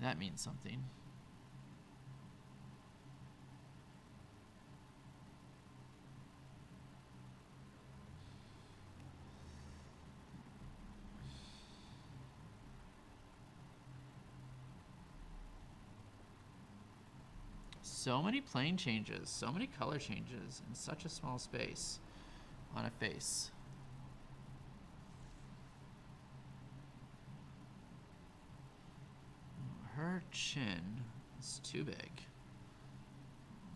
That means something. So many plane changes, so many color changes in such a small space on a face. Her chin is too big.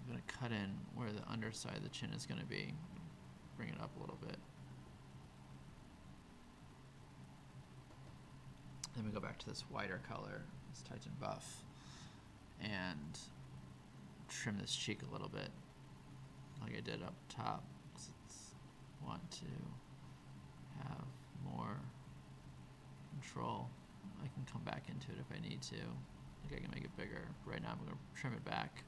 I'm going to cut in where the underside of the chin is going to be. Bring it up a little bit. Then we go back to this whiter color, this Titan Buff, and trim this cheek a little bit, like I did up top, because I want to have more control. I can come back into it if I need to. I think I can make it bigger. Right now I'm going to trim it back.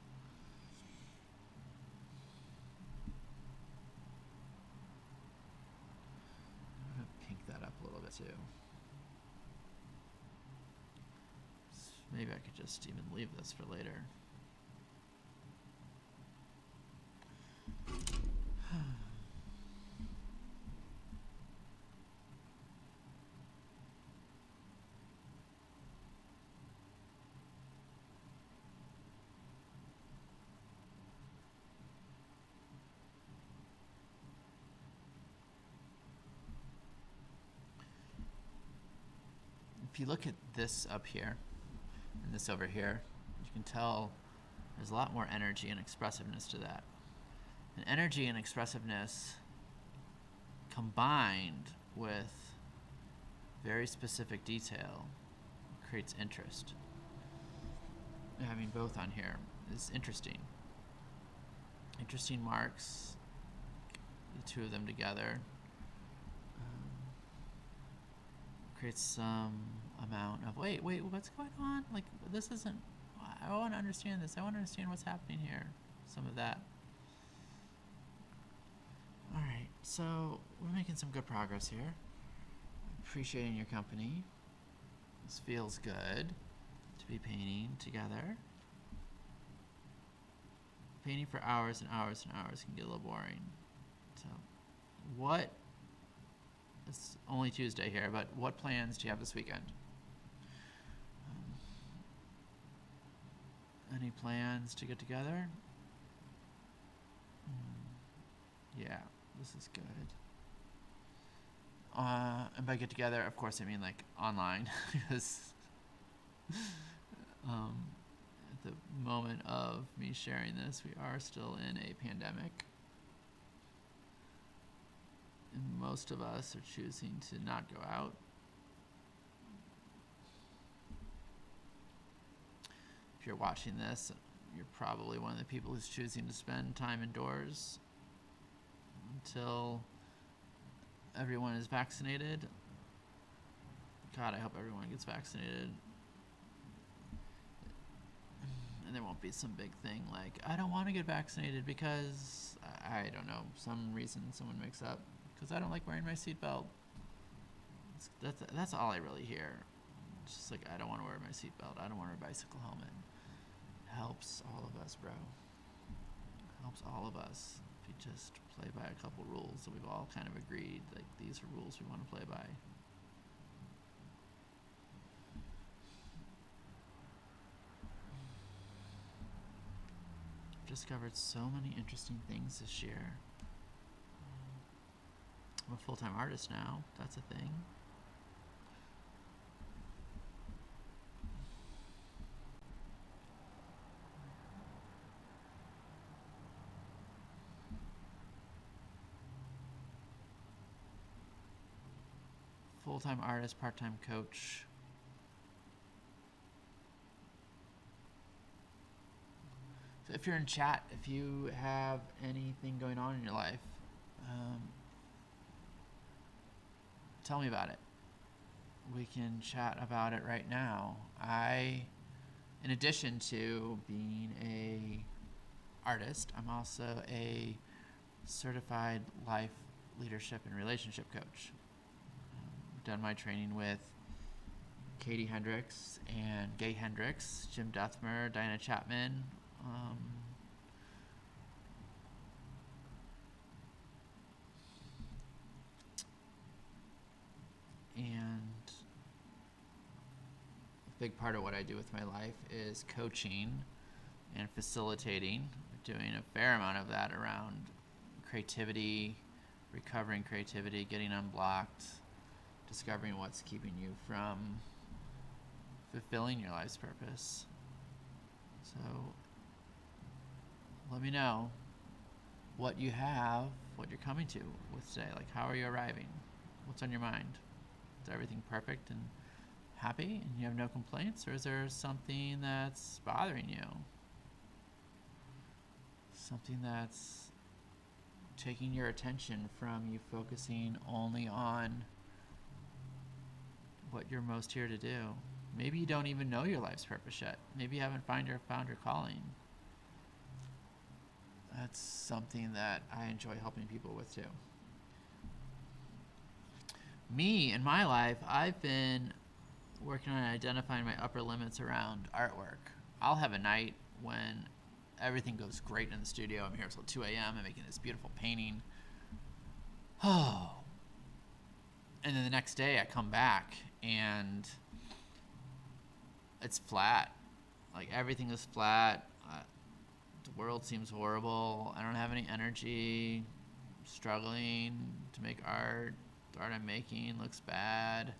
I'm going to pink that up a little bit too. Maybe I could just even leave this for later. If you look at this up here and this over here, you can tell there's a lot more energy and expressiveness to that. And energy and expressiveness combined with very specific detail creates interest. Having both on here is interesting. Interesting marks, the two of them together. Creates some amount of, wait, what's going on? Like, this isn't, I want to understand this. I want to understand what's happening here. Some of that. All right, so we're making some good progress here. Appreciating your company. This feels good to be painting together. Painting for hours and hours and hours can get a little boring. So, it's only Tuesday here, but what plans do you have this weekend? Any plans to get together? Yeah, this is good. And by get together, of course, I mean like online, because at the moment of me sharing this, we are still in a pandemic. And most of us are choosing to not go out. If you're watching this, you're probably one of the people who's choosing to spend time indoors until everyone is vaccinated. God, I hope everyone gets vaccinated. And there won't be some big thing like, I don't want to get vaccinated because, I don't know, some reason someone makes up. Because I don't like wearing my seatbelt. That's all I really hear. It's just like, I don't want to wear my seatbelt. I don't want to wear a bicycle helmet. It helps all of us, bro. It helps all of us if we just play by a couple rules that we've all kind of agreed, like these are rules we want to play by. I've discovered so many interesting things this year. I'm a full-time artist now. That's a thing. Full-time artist, part-time coach. So if you're in chat, if you have anything going on in your life, tell me about it. We can chat about it right now. In addition to being a artist, I'm also a certified life leadership and relationship coach. I've done my training with Katie Hendricks and Gay Hendricks, Jim Duthmer, Diana Chapman. And a big part of what I do with my life is coaching and facilitating, doing a fair amount of that around creativity, recovering creativity, getting unblocked, discovering what's keeping you from fulfilling your life's purpose. So let me know what you have, what you're coming to with today. Like, how are you arriving? What's on your mind? Is everything perfect and happy and you have no complaints? Or is there something that's bothering you? Something that's taking your attention from you focusing only on what you're most here to do. Maybe you don't even know your life's purpose yet. Maybe you haven't found your calling. That's something that I enjoy helping people with too. Me, in my life, I've been working on identifying my upper limits around artwork. I'll have a night when everything goes great in the studio. I'm here till 2 a.m. I'm making this beautiful painting. Oh. And then the next day I come back and it's flat. Like, everything is flat. The world seems horrible. I don't have any energy. I'm struggling to make art. The art I'm making looks bad.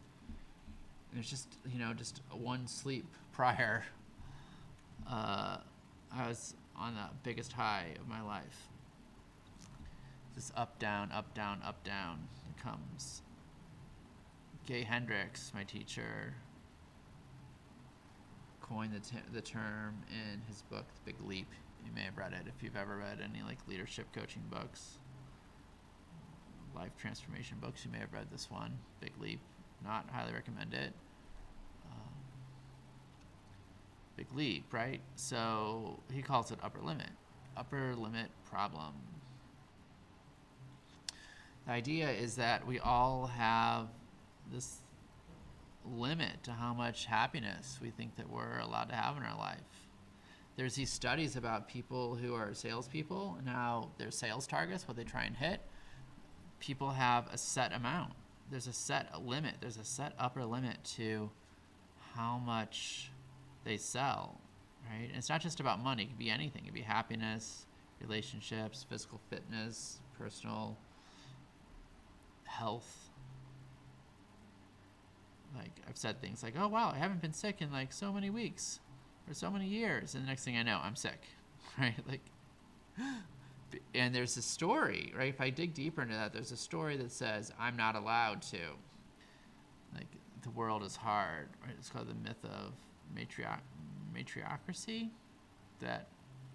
And it's just, just one sleep prior. I was on the biggest high of my life. This up, down, up, down, up, down. It comes. Gay Hendricks, my teacher, coined the term in his book, The Big Leap. You may have read it if you've ever read any leadership coaching books, life transformation books. You may have read this one, Big Leap. Not highly recommend it. Big Leap, right? So he calls it upper limit problem. The idea is that we all have this limit to how much happiness we think that we're allowed to have in our life. There's these studies about people who are salespeople and how their sales targets, what they try and hit, people have a set amount. There's a set limit. There's a set upper limit to how much they sell, right? And it's not just about money. It could be anything. It could be happiness, relationships, physical fitness, personal health. Like, I've said things like, oh, wow, I haven't been sick in so many weeks or so many years. And the next thing I know, I'm sick, right? And there's a story, right? If I dig deeper into that, there's a story that says I'm not allowed to. The world is hard, right? It's called the myth of matriarchy, that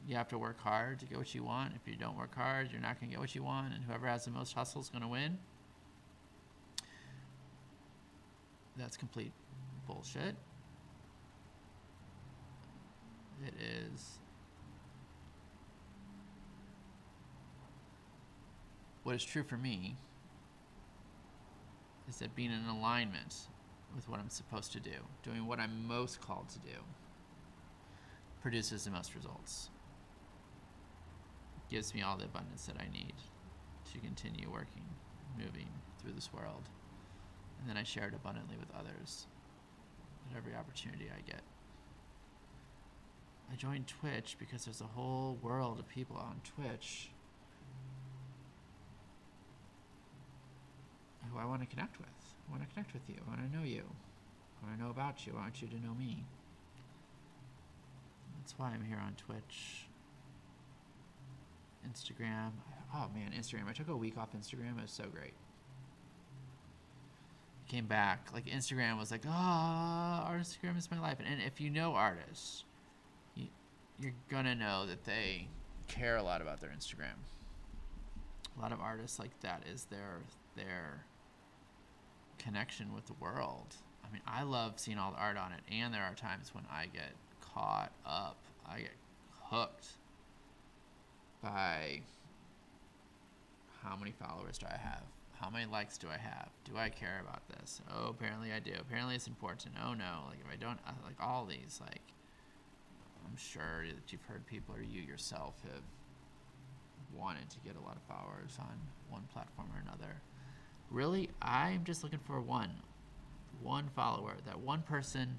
you have to work hard to get what you want. If you don't work hard, you're not going to get what you want, and whoever has the most hustle is going to win. That's complete bullshit. It is. What is true for me is that being in alignment with what I'm supposed to do, doing what I'm most called to do, produces the most results. It gives me all the abundance that I need to continue working, moving through this world. And then I share it abundantly with others at every opportunity I get. I joined Twitch because there's a whole world of people on Twitch who I want to connect with. I want to connect with you. I want to know you. I want to know about you. I want you to know me. That's why I'm here on Twitch. Instagram. Oh man, Instagram. I took a week off Instagram. It was so great. Came back. Instagram was our Instagram is my life. And if you know artists, you're gonna know that they care a lot about their Instagram. A lot of artists, that is their connection with the world. I mean, I love seeing all the art on it, and there are times when I get caught up. I get hooked by how many followers do I have? How many likes do I have? Do I care about this? Oh, apparently I do. Apparently it's important. Oh no, if I don't, all these, I'm sure that you've heard people or you yourself have wanted to get a lot of followers on one platform or another. Really, I'm just looking for one follower, that one person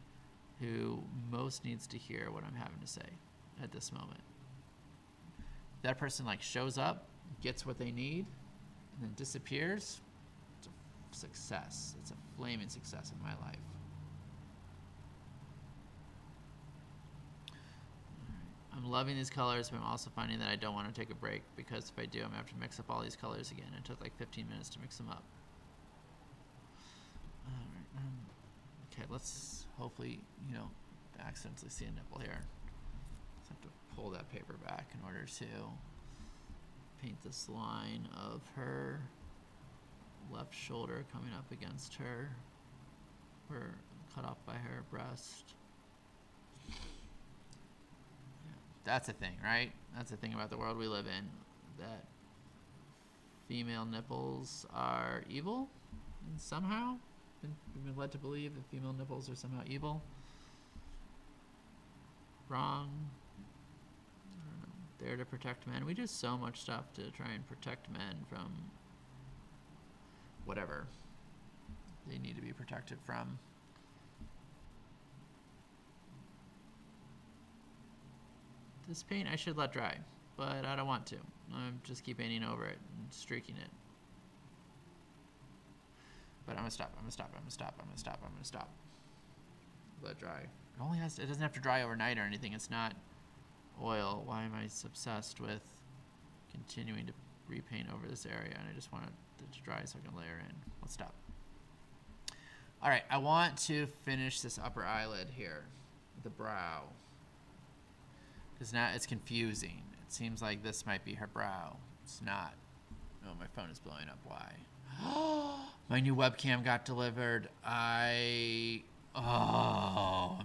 who most needs to hear what I'm having to say. at this moment. That person like shows up, gets what they need, and then disappears. It's a success. It's a flaming success in my life. I'm loving these colors, but I'm also finding that I don't want to take a break, because if I do, I'm going to have to mix up all these colors again. It took like 15 minutes to mix them up. Alright, okay, let's hopefully, accidentally see a nipple here. Just have to pull that paper back in order to paint this line of her left shoulder coming up against her, or cut off by her breast. That's a thing, right? That's the thing about the world we live in, that female nipples are evil, and somehow we've been led to believe that female nipples are somehow evil. Wrong. I don't know. There to protect men. We do so much stuff to try and protect men from whatever they need to be protected from. This paint I should let dry, but I don't want to. I'm just keep painting over it and streaking it. But I'm gonna stop. Let it dry. It doesn't have to dry overnight or anything. It's not oil. Why am I obsessed with continuing to repaint over this area? And I just want it to dry so I can layer in. Let's stop. All right, I want to finish this upper eyelid here, the brow. Because now it's confusing. It seems like this might be her brow. It's not. Oh, my phone is blowing up. Why? My new webcam got delivered. I'm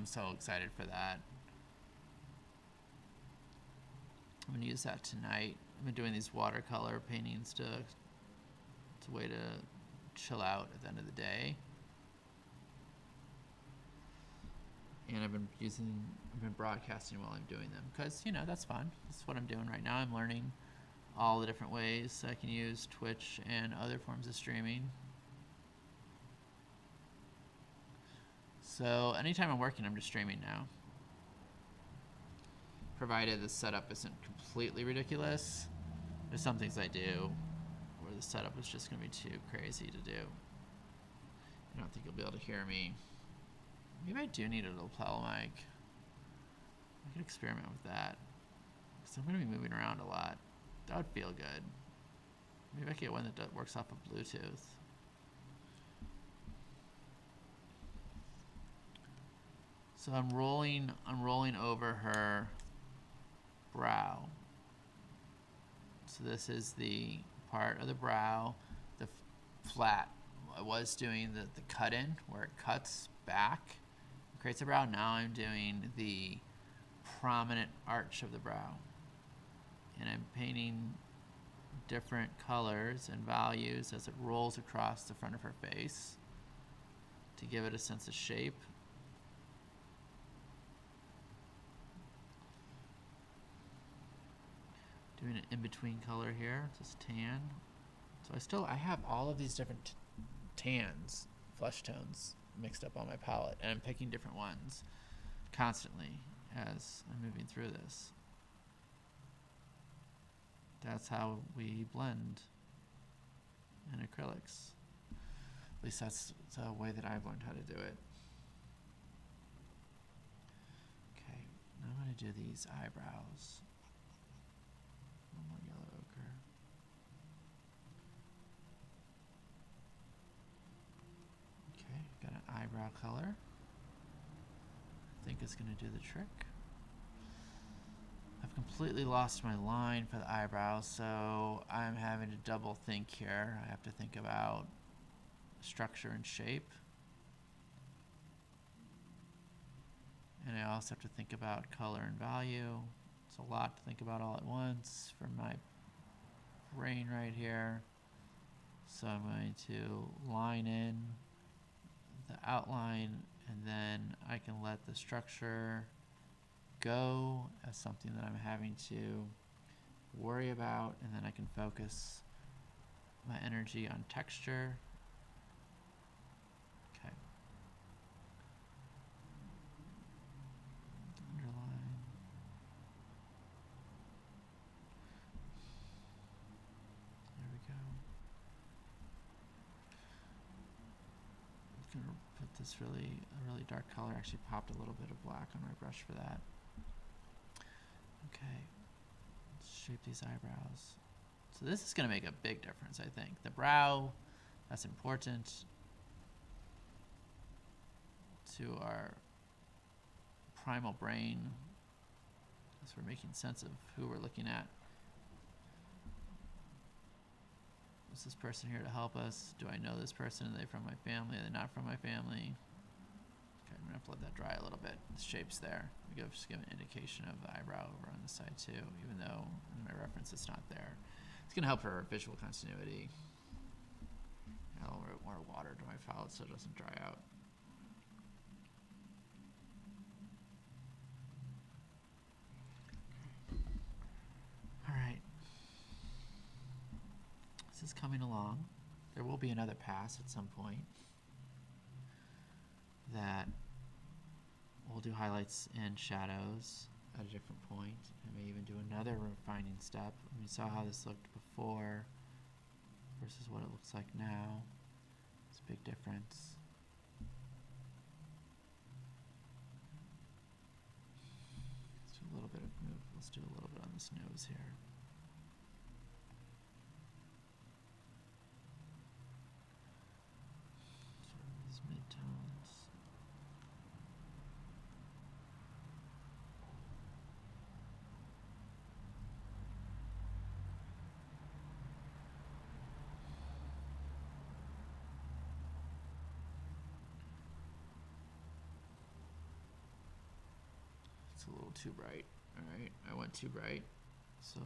so excited for that. I'm gonna use that tonight. I've been doing these watercolor paintings it's a way to chill out at the end of the day. And I've been broadcasting while I'm doing them, because that's fun. That's what I'm doing right now. I'm learning all the different ways I can use Twitch and other forms of streaming. So anytime I'm working, I'm just streaming now, provided the setup isn't completely ridiculous. There's some things I do where the setup is just going to be too crazy to do. I don't think you'll be able to hear me. Maybe I do need a lapel mic. I could experiment with that, because I'm going to be moving around a lot. That would feel good. Maybe I could get one that works off of Bluetooth. So I'm rolling over her brow. So this is the part of the brow, the flat. I was doing the cut in where it cuts back, creates a brow. Now I'm doing the prominent arch of the brow, and I'm painting different colors and values as it rolls across the front of her face to give it a sense of shape. Doing an in-between color here, just tan. So I have all of these different tans, flesh tones mixed up on my palette, and I'm picking different ones constantly as I'm moving through this. That's how we blend in acrylics. At least that's the way that I've learned how to do it. Okay, now I'm going to do these eyebrows. One more yellow ochre. Okay, got an eyebrow color. I think it's going to do the trick. I've completely lost my line for the eyebrows, so I'm having to double think here. I have to think about structure and shape. And I also have to think about color and value. It's a lot to think about all at once for my brain right here. So I'm going to line in the outline, and then I can let the structure go as something that I'm having to worry about, and then I can focus my energy on texture. Okay. Underline. gonna put this a really dark color. Actually popped a little bit of black on my brush for that. Okay, let's shape these eyebrows. So this is gonna make a big difference, I think. The brow, that's important to our primal brain as we're making sense of who we're looking at. Is this person here to help us? Do I know this person? Are they from my family? Are they not from my family? Okay, I'm gonna have to let that dry a little bit. The shape's there. Just give an indication of the eyebrow over on the side too, even though in my reference it's not there. It's gonna help for visual continuity. Add a little bit more water to my palette so it doesn't dry out. All right. This is coming along. There will be another pass at some point that we'll do highlights and shadows at a different point. I may even do another refining step. We saw how this looked before versus what it looks like now. It's a big difference. Let's do a little bit of move. Let's do a little bit on this nose here. Midtones. It's a little too bright. All right, I went too bright, so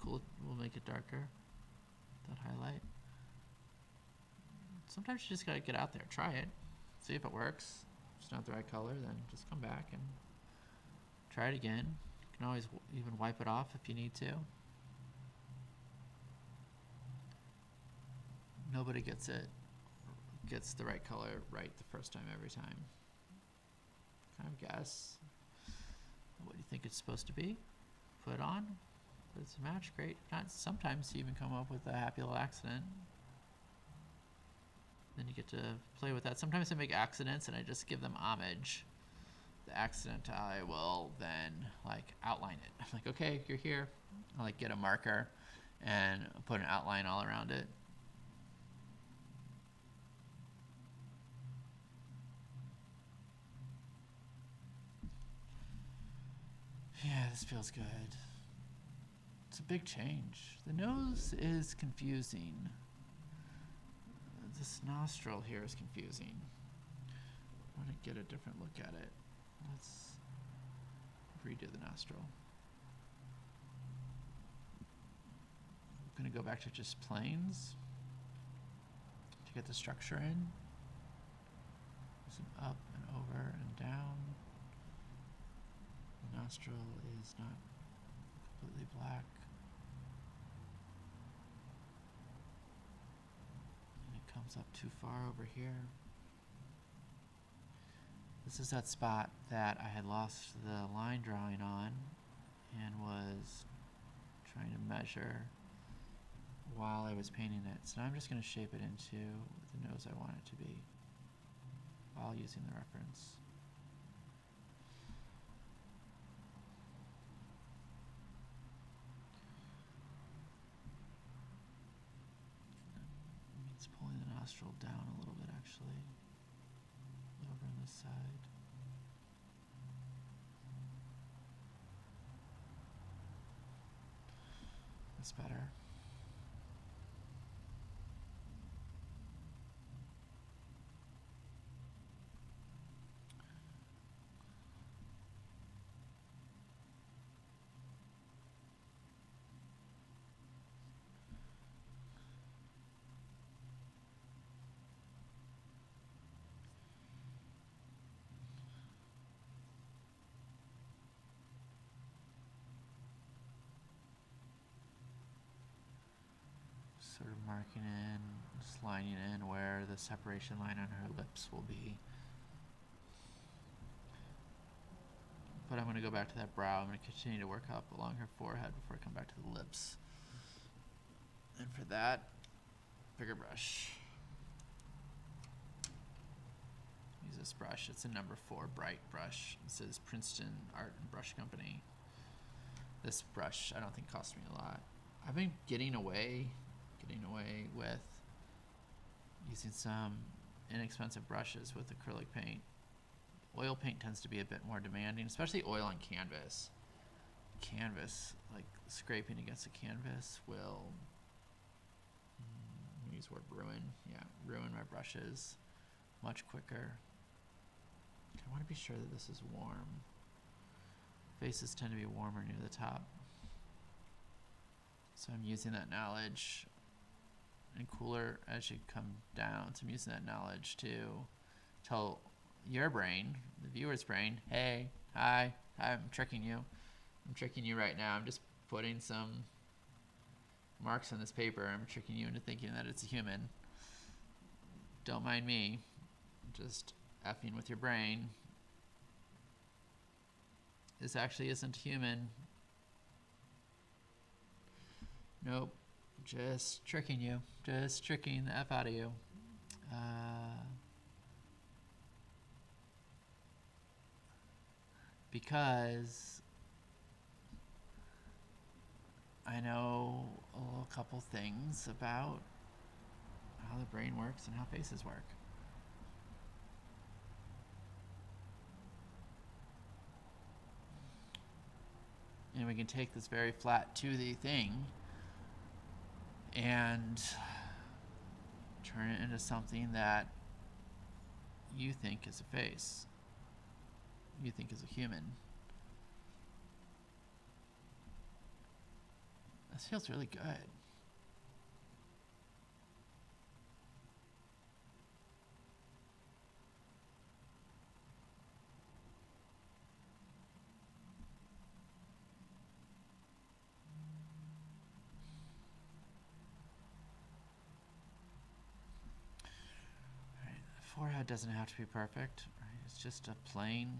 cool. We'll make it darker. That highlight. Sometimes you just gotta get out there, try it, see if it works. If it's not the right color, then just come back and try it again. You can always even wipe it off if you need to. Nobody gets the right color right the first time every time. Kind of guess. What do you think it's supposed to be? Put it on. If it's a match, great. If not, sometimes you even come up with a happy little accident. Then you get to play with that. Sometimes I make accidents and I just give them homage. The accident, I will then like outline it. I'm like, okay, you're here. I'll like get a marker and put an outline all around it. Yeah, this feels good. It's a big change. The nose is confusing. This nostril here is confusing. I want to get a different look at it. Let's redo the nostril. I'm going to go back to just planes to get the structure in. Zoom up and over and down. The nostril is not completely black. Comes up too far over here. This is that spot that I had lost the line drawing on and was trying to measure while I was painting it. So now I'm just going to shape it into the nose I want it to be while using the reference. Pulling the nostril down a little bit actually, over on this side. That's better. Sort of marking in, just lining in where the separation line on her lips will be. But I'm going to go back to that brow. I'm going to continue to work up along her forehead before I come back to the lips. And for that, bigger brush. this brush. It's a number 4 bright brush. It says Princeton Art and Brush Company. This brush I don't think cost me a lot. I've been getting away with using some inexpensive brushes with acrylic paint. Oil paint tends to be a bit more demanding, especially oil on canvas. Canvas, like scraping against a canvas, will use the word ruin. Yeah, ruin my brushes much quicker. I want to be sure that this is warm. Faces tend to be warmer near the top. So I'm using that knowledge, and cooler as you come down. So I'm using that knowledge to tell your brain, the viewer's brain, hey, hi, I'm tricking you. I'm tricking you right now. I'm just putting some marks on this paper. I'm tricking you into thinking that it's a human. Don't mind me. Just effing with your brain. This actually isn't human. Nope. Just tricking you. Just tricking the F out of you. Because I know a couple things about how the brain works and how faces work. And we can take this very flat 2D thing and turn it into something that you think is a face, you think is a human. This feels really good. Forehead doesn't have to be perfect, right? It's just a plane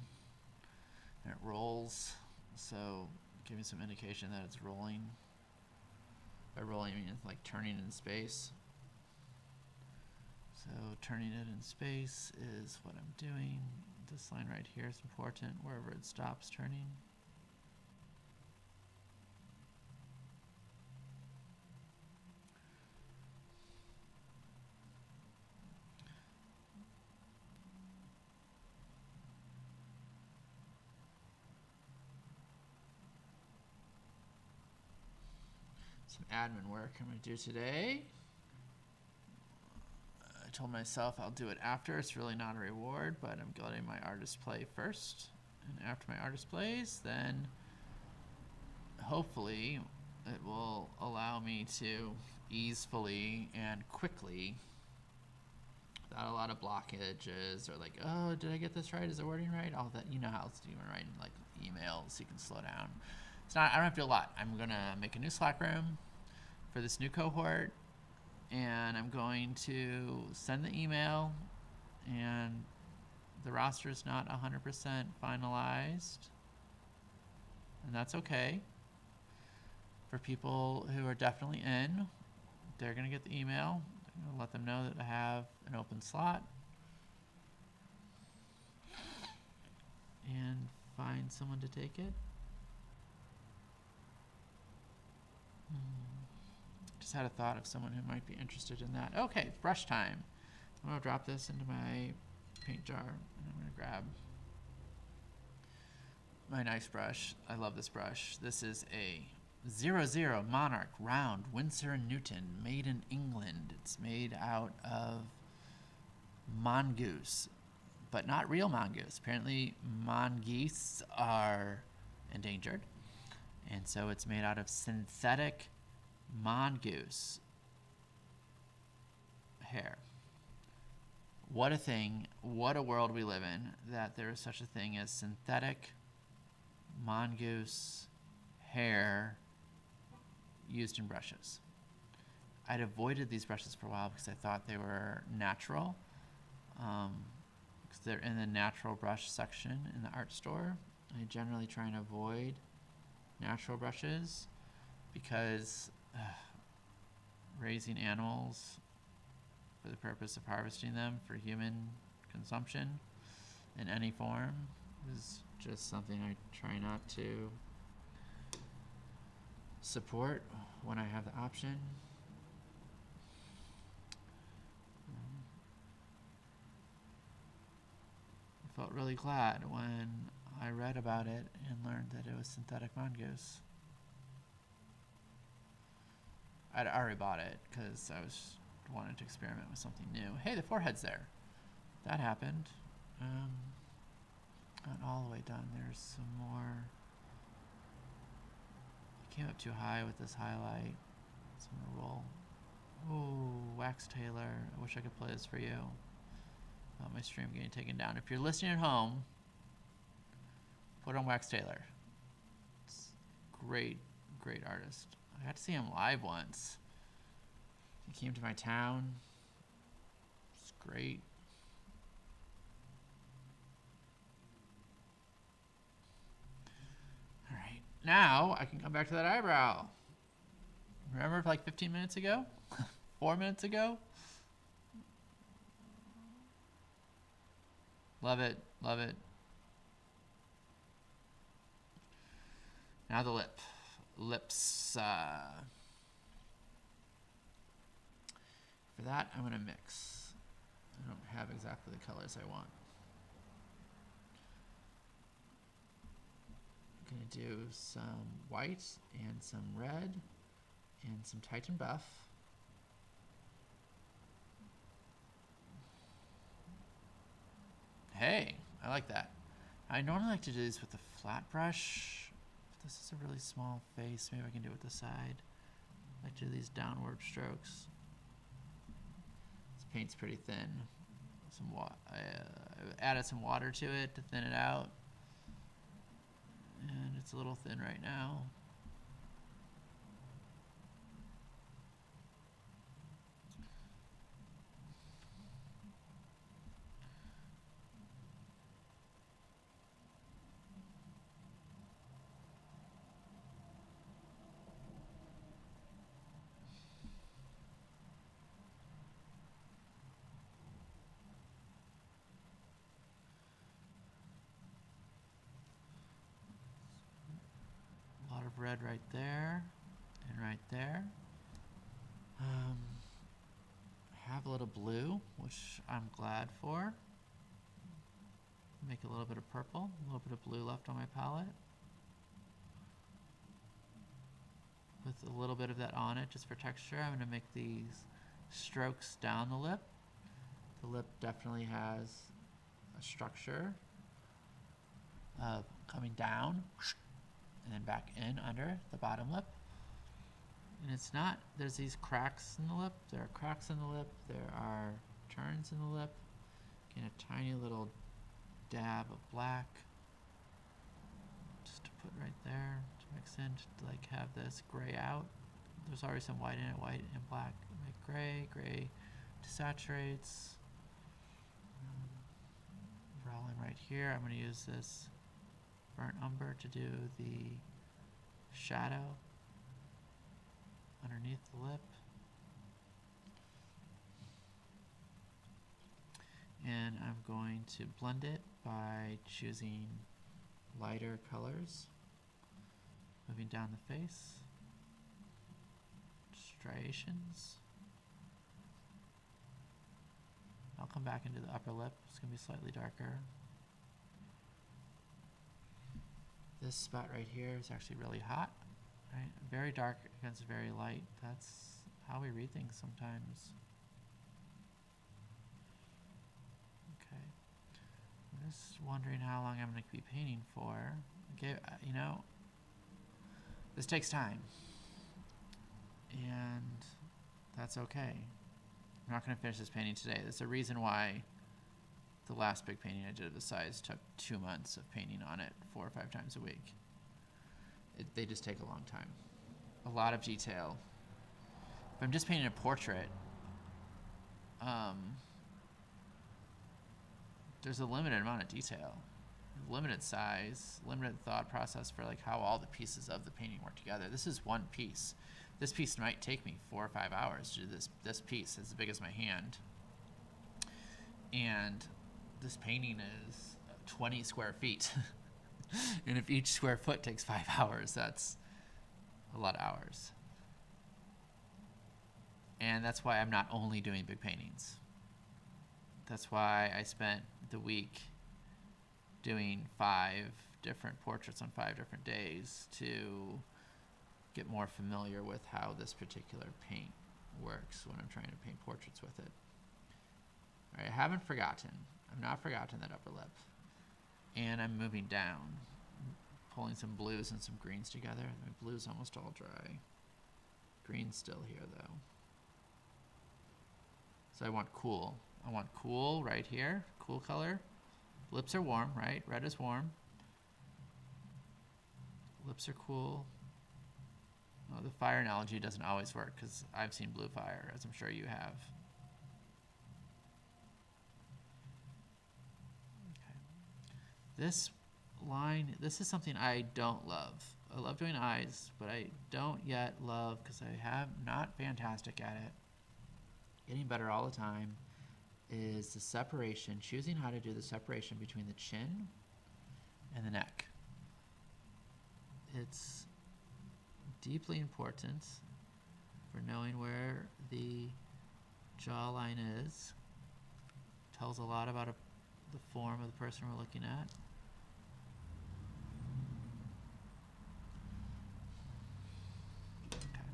and it rolls, so give me some indication that it's rolling. By rolling I mean like turning in space. So turning it in space is what I'm doing. This line right here is important, wherever it stops turning. Some admin work I'm going to do today. I told myself I'll do it after. It's really not a reward, but I'm letting my artist play first. And after my artist plays, then hopefully it will allow me to easily and quickly, without a lot of blockages or like, oh, did I get this right? Is the wording right? All that, you know how it's doing right in like emails, you can slow down. It's not, I don't have to do a lot. I'm gonna make a new Slack room for this new cohort, and I'm going to send the email, and the roster is not 100% finalized, and that's okay. For people who are definitely in, they're gonna get the email. I'm gonna let them know that I have an open slot, and find someone to take it. Just had a thought of someone who might be interested in that. Okay, brush time. I'm going to drop this into my paint jar, and I'm going to grab my nice brush. I love this brush. This is a 00 Monarch Round Winsor & Newton, made in England. It's made out of mongoose, but not real mongoose. Apparently mongoose are endangered. And so it's made out of synthetic mongoose hair. What a thing, what a world we live in, that there is such a thing as synthetic mongoose hair used in brushes. I'd avoided these brushes for a while because I thought they were natural, because they're in the natural brush section in the art store. I generally try and avoid natural brushes because raising animals for the purpose of harvesting them for human consumption in any form is just something I try not to support when I have the option. I felt really glad when I read about it and learned that it was synthetic mongoose. I'd already bought it because I was wanted to experiment with something new. Hey, the forehead's there. That happened. Not all the way done. There's some more. I came up too high with this highlight. So I'm gonna roll. Ooh, Wax Taylor. I wish I could play this for you. My stream getting taken down. If you're listening at home, put on Wax Taylor. It's great, great artist. I got to see him live once. He came to my town. It's great. All right, now I can come back to that eyebrow. Remember like 15 minutes ago? 4 minutes ago? Love it, love it. Now the lips. For that, I'm gonna mix. I don't have exactly the colors I want. I'm gonna do some white and some red and some Titan buff. Hey, I like that. I normally like to do these with a flat brush. But this is a really small face. Maybe I can do it with the side. I like to do these downward strokes. This paint's pretty thin. I added some water to it to thin it out. And it's a little thin right now. Red right there and right there. I have a little blue, which I'm glad for. Make a little bit of purple, a little bit of blue left on my palette. With a little bit of that on it just for texture, I'm going to make these strokes down the lip. The lip definitely has a structure of coming down and then back in under the bottom lip. And it's not, there's these cracks in the lip. There are cracks in the lip. There are turns in the lip. Get a tiny little dab of black just to put right there to mix in, to like have this gray out. There's already some white in it, white and black. Make gray, gray desaturates. Rolling right here. I'm going to use this burnt umber to do the shadow underneath the lip. And I'm going to blend it by choosing lighter colors. Moving down the face. Striations. I'll come back into the upper lip. It's going to be slightly darker. This spot right here is actually really hot, right? Very dark against very light. That's how we read things sometimes. Okay. I'm just wondering how long I'm going to be painting for. Okay, you know, this takes time. And that's okay. I'm not going to finish this painting today. There's a reason why the last big painting I did of this size took 2 months of painting on it 4 or 5 times a week. They just take a long time. A lot of detail. If I'm just painting a portrait, there's a limited amount of detail, limited size, limited thought process for like how all the pieces of the painting work together. This is one piece. This piece might take me 4 or 5 hours to do this piece. It's as big as my hand. And this painting is 20 square feet. And if each square foot takes 5 hours, that's a lot of hours. And that's why I'm not only doing big paintings. That's why I spent the week doing 5 different portraits on 5 different days to get more familiar with how this particular paint works when I'm trying to paint portraits with it. All right, I haven't forgotten. I've not forgotten that upper lip. And I'm moving down, pulling some blues and some greens together. My blue's almost all dry. Green's still here though. So I want cool. I want cool right here, cool color. Lips are warm, right? Red is warm. Lips are cool. Oh, the fire analogy doesn't always work because I've seen blue fire, as I'm sure you have. Okay. This line, this is something I don't love. I love doing eyes, but I don't yet love, because I have not fantastic at it, getting better all the time, is the separation, choosing how to do the separation between the chin and the neck. It's deeply important for knowing where the jawline is. Tells a lot about the form of the person we're looking at. Okay.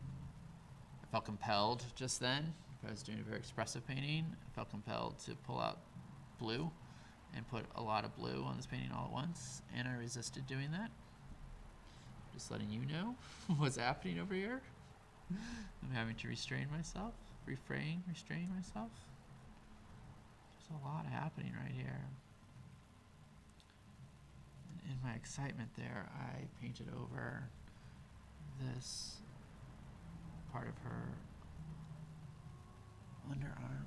I felt compelled just then, if I was doing a very expressive painting, I felt compelled to pull out blue and put a lot of blue on this painting all at once, and I resisted doing that. Just letting you know what's happening over here. I'm having to restrain myself, restrain myself. There's a lot happening right here. And in my excitement there, I painted over this part of her underarm.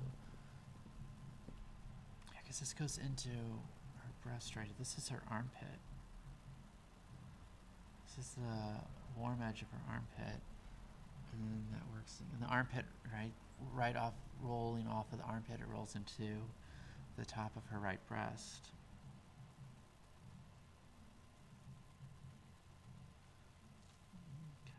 Yeah, because this goes into her breast right. This is her armpit. This is the warm edge of her armpit, and then that works. And the armpit, right off, rolling off of the armpit, it rolls into the top of her right breast. Okay.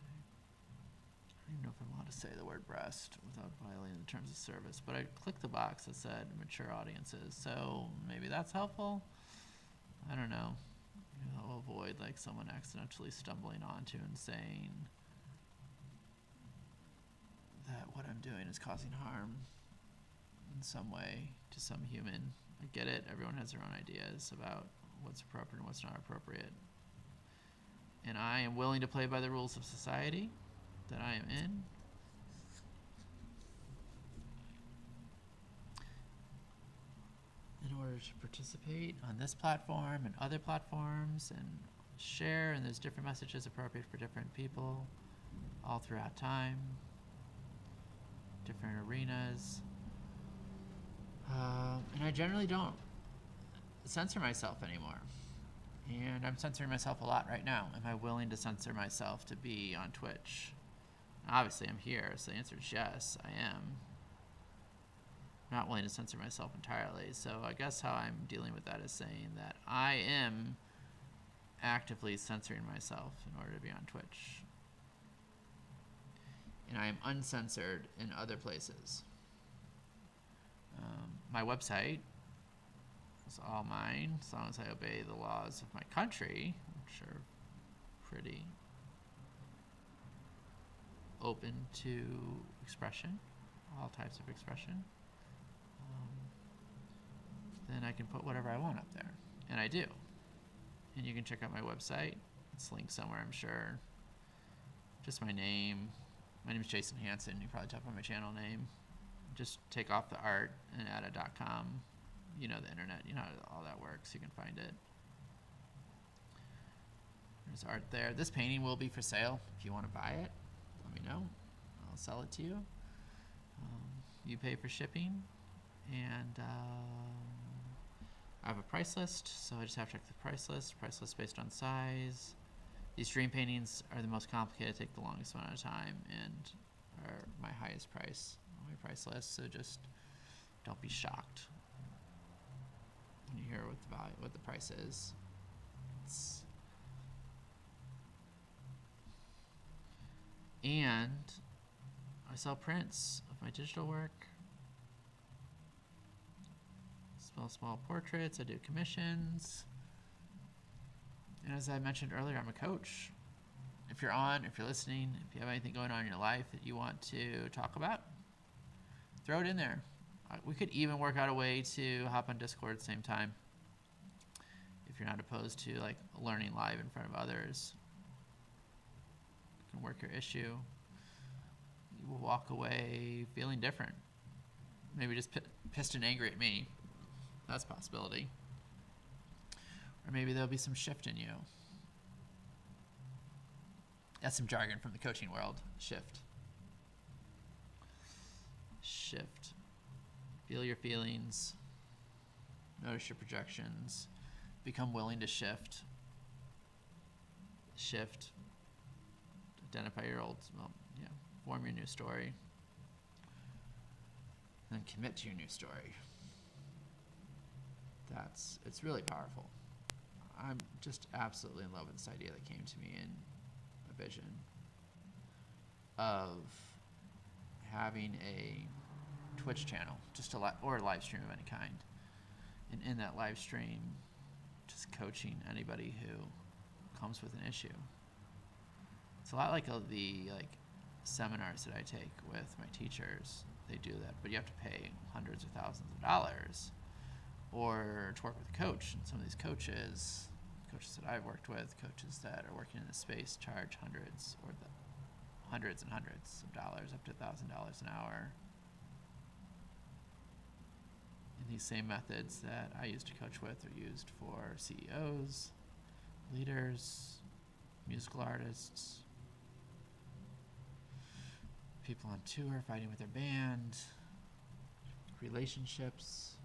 I don't even know if I'm allowed to say the word breast without violating the terms of service, but I clicked the box that said mature audiences, so maybe that's helpful. I don't know. I'll avoid like someone accidentally stumbling onto and saying that what I'm doing is causing harm in some way to some human. I get it. Everyone has their own ideas about what's appropriate and what's not appropriate. And I am willing to play by the rules of society that I am in. In order to participate on this platform and other platforms and share, and there's different messages appropriate for different people all throughout time, different arenas. And I generally don't censor myself anymore. And I'm censoring myself a lot right now. Am I willing to censor myself to be on Twitch? Obviously I'm here, so the answer is yes, I am. Not willing to censor myself entirely. So I guess how I'm dealing with that is saying that I am actively censoring myself in order to be on Twitch. And I am uncensored in other places. My website is all mine, as long as I obey the laws of my country, which are pretty open to expression, all types of expression. Then I can put whatever I want up there. And I do. And you can check out my website. It's linked somewhere, I'm sure. Just my name. My name is Jason Hansen. You probably type on my channel name. Just take off the art and add a .com. You know the internet. You know how all that works. You can find it. There's art there. This painting will be for sale. If you want to buy it, let me know. I'll sell it to you. You pay for shipping. And I have a price list, so I just have to check the price list based on size. These dream paintings are the most complicated, take the longest amount of time, and are my highest price on my price list, so just don't be shocked when you hear what the value, what the price is. And I sell prints of my digital work. Small portraits. I do commissions. And as I mentioned earlier, I'm a coach. If you're listening, if you have anything going on in your life that you want to talk about, throw it in there. We could even work out a way to hop on Discord at the same time. If you're not opposed to like learning live in front of others, you can work your issue. You will walk away feeling different. Maybe just pissed and angry at me. That's a possibility. Or maybe there'll be some shift in you. That's some jargon from the coaching world. Shift. Feel your feelings. Notice your projections. Become willing to shift. Identify your old, form your new story. And then commit to your new story. It's really powerful. I'm just absolutely in love with this idea that came to me in a vision of having a Twitch channel, or a live stream of any kind. And in that live stream, just coaching anybody who comes with an issue. It's a lot like the seminars that I take with my teachers. They do that, but you have to pay hundreds or thousands of dollars, or to work with a coach. And some of these coaches that I've worked with, coaches that are working in this space, charge hundreds and hundreds of dollars, up to $1,000 an hour. And these same methods that I used to coach with are used for CEOs, leaders, musical artists, people on tour fighting with their band, relationships,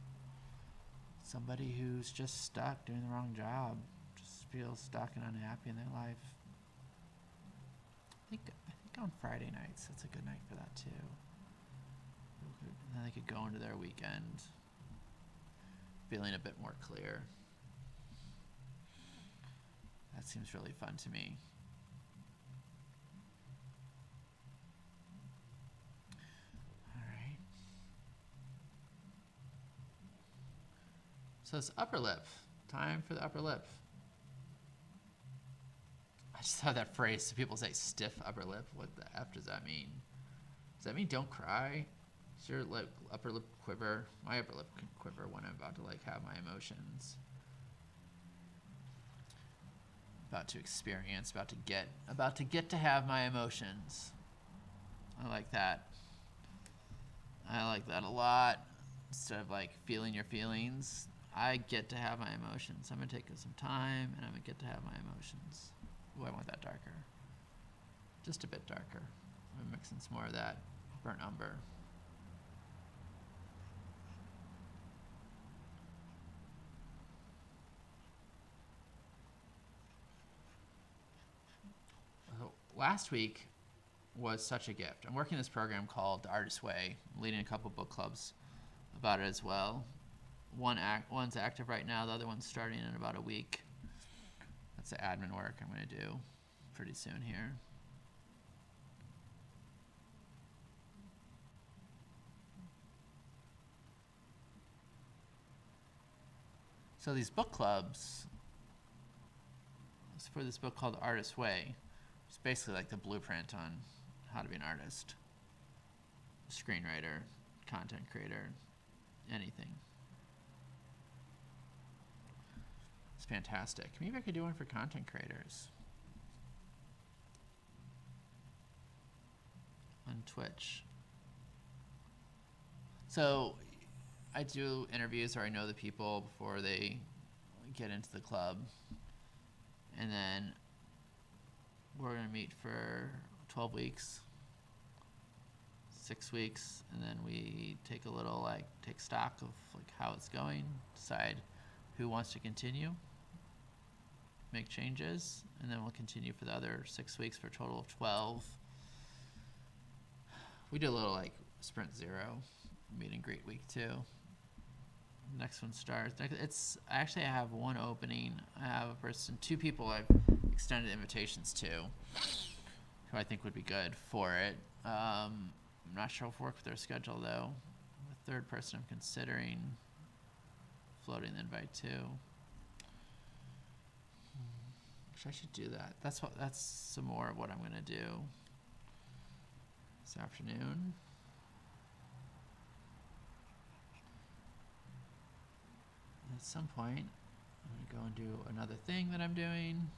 somebody who's just stuck doing the wrong job, just feels stuck and unhappy in their life. I think on Friday nights, it's a good night for that too. And then they could go into their weekend feeling a bit more clear. That seems really fun to me. All right. So it's upper lip. Time for the upper lip. I just thought that phrase, so people say stiff upper lip. What the F does that mean? Does that mean don't cry? Does your upper lip quiver? My upper lip can quiver when I'm about to have my emotions. About to experience, about to get to have my emotions. I like that. I like that a lot. Instead of feeling your feelings, I get to have my emotions. I'm gonna take some time and I'm gonna get to have my emotions. Ooh, I want that darker. Just a bit darker. I'm mixing some more of that burnt umber. Last week was such a gift. I'm working this program called The Artist's Way. I'm leading a couple book clubs about it as well. One's active right now. The other one's starting in about a week. That's the admin work I'm going to do pretty soon here. So these book clubs, it's for this book called The Artist's Way. It's basically the blueprint on how to be an artist, screenwriter, content creator, anything. It's fantastic. Maybe I could do one for content creators on Twitch. So I do interviews, or I know the people before they get into the club, and then we're going to meet for 12 weeks, 6 weeks, and then we take a little, take stock of, how it's going, decide who wants to continue, make changes, and then we'll continue for the other 6 weeks for a total of 12. We do a little, sprint 0, meet and greet week 2. next one starts. It's actually, I have one opening. I have a person, two people I've extended invitations to, who I think would be good for it. I'm not sure if it'll work with their schedule though. The third person I'm considering floating the invite to. Which I should do that. That's some more of what I'm gonna do this afternoon. At some point, I'm gonna go and do another thing that I'm doing.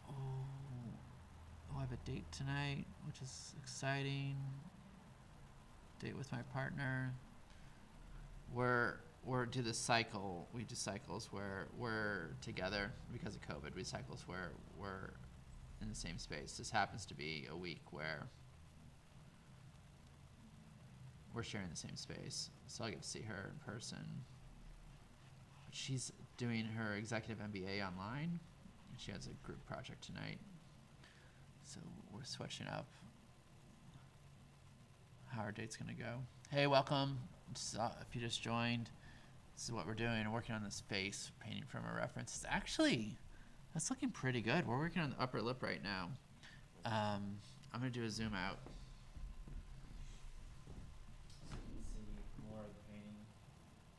I have a date tonight, which is exciting. Date with my partner. We're do the cycle. We do cycles where we're together because of COVID. We do cycles where we're in the same space. This happens to be a week where we're sharing the same space, so I get to see her in person. She's doing her executive MBA online, and she has a group project tonight. So we're switching up how our date's gonna go. Hey, welcome. If you just joined, this is what we're doing. We're working on this face, painting from a reference. It's actually, that's looking pretty good. We're working on the upper lip right now. I'm gonna do a zoom out. So you can see more of the painting.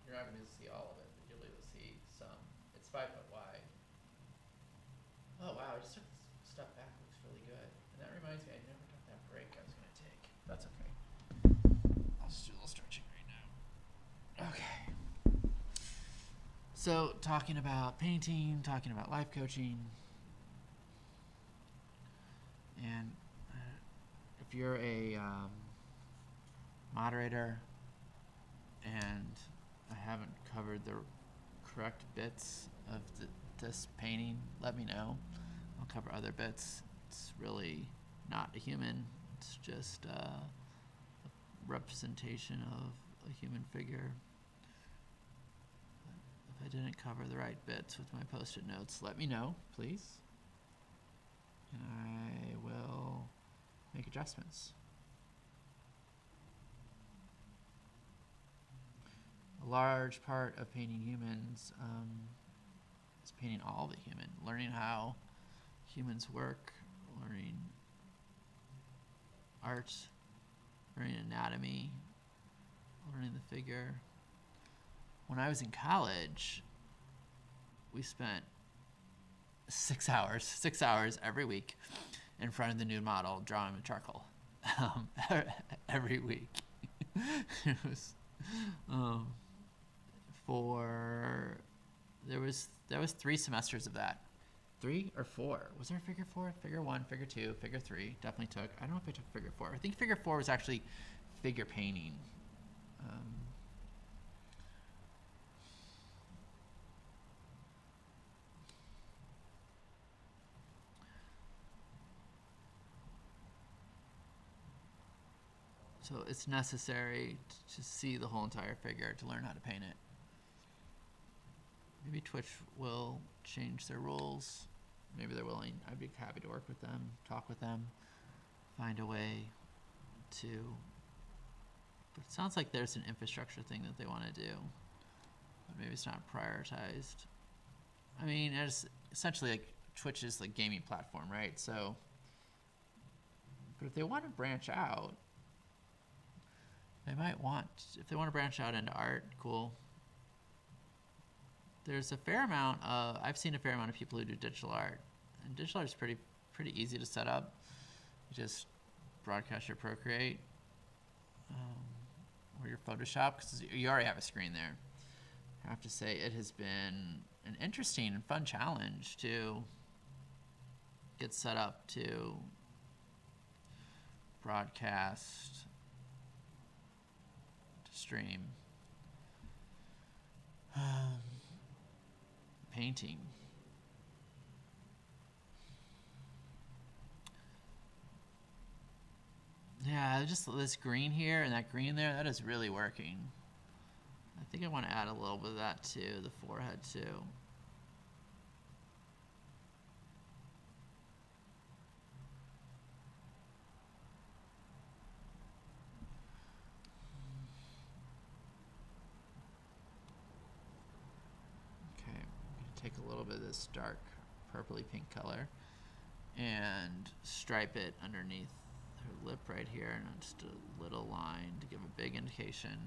You're not gonna see all of it, but you'll be able to see some. It's 5 foot wide. Oh wow, I just took this stuff back. Looks really good. And that reminds me, I never took that break I was gonna take. That's okay. I'll just do a little stretching right now. Okay. So talking about painting, talking about life coaching, and if you're a moderator and I haven't covered the correct bits of this painting, let me know. I'll cover other bits. It's really not a human. It's just a representation of a human figure. If I didn't cover the right bits with my post-it notes, let me know, please. And I will make adjustments. A large part of painting humans is painting all the human, learning how humans work, learning art, learning anatomy, learning the figure. When I was in college, we spent 6 hours every week in front of the nude model drawing with charcoal. Every week. It was there was 3 semesters of that. 3 or 4? Was there a figure 4? Figure 1, figure 2, figure 3. Definitely took. I don't know if I took figure 4. I think figure 4 was actually figure painting. So it's necessary to see the whole entire figure to learn how to paint it. Maybe Twitch will change their rules. Maybe they're willing. I'd be happy to work with them, talk with them, find a way to. But it sounds like there's an infrastructure thing that they want to do, but maybe it's not prioritized. I mean, it's essentially like Twitch is like gaming platform, right? So, but if they want to branch out, they might want, if they want to branch out into art, cool. There's a fair amount of, I've seen a fair amount of people who do digital art. And digital art is pretty easy to set up. You just broadcast your Procreate or your Photoshop, because you already have a screen there. I have to say it has been an interesting and fun challenge to get set up to broadcast, to stream. Painting. Yeah, just this green here and that green there, that is really working. I think I want to add a little bit of that to the forehead too. take a little bit of this dark purpley pink color and stripe it underneath her lip right here, and just a little line to give a big indication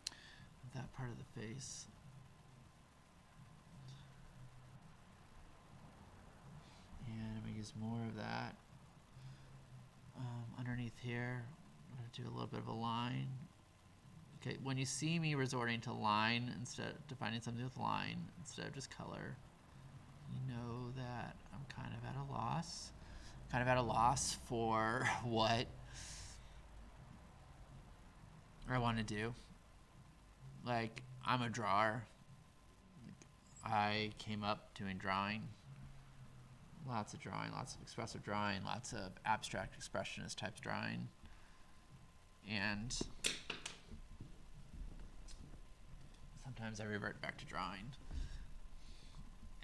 of that part of the face. And I'm going to use more of that underneath here. I'm going to do a little bit of a line. Okay, when you see me resorting to line instead, defining something with line instead of just color, you know that I'm kind of at a loss. Kind of at a loss for what I want to do. Like, I'm a drawer. I came up doing drawing. Lots of drawing, lots of expressive drawing, lots of abstract expressionist types drawing. And sometimes I revert back to drawing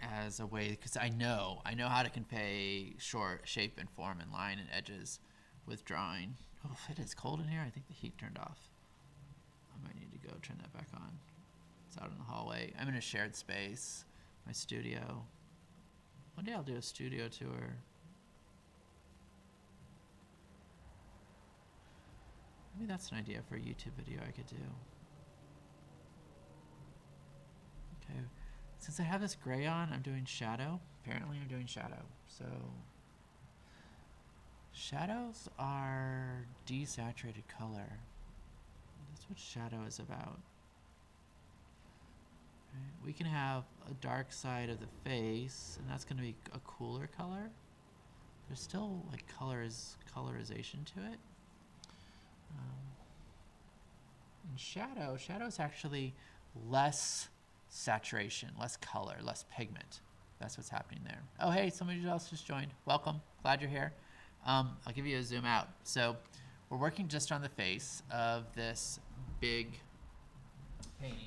as a way, because I know how to convey shape and form and line and edges with drawing. Oh, it is cold in here. I think the heat turned off. I might need to go turn that back on. It's out in the hallway. I'm in a shared space, my studio. One day I'll do a studio tour. Maybe that's an idea for a YouTube video I could do. Okay, since I have this gray on, I'm doing shadow. Apparently I'm doing shadow. So shadows are desaturated color. That's what shadow is about. Right. We can have a dark side of the face, and that's going to be a cooler color. There's still like colorization to it. And shadow is actually less saturation, less color, less pigment. That's what's happening there. Oh, hey, somebody else just joined. Welcome. Glad you're here. I'll give you a zoom out. So we're working just on the face of this big painting.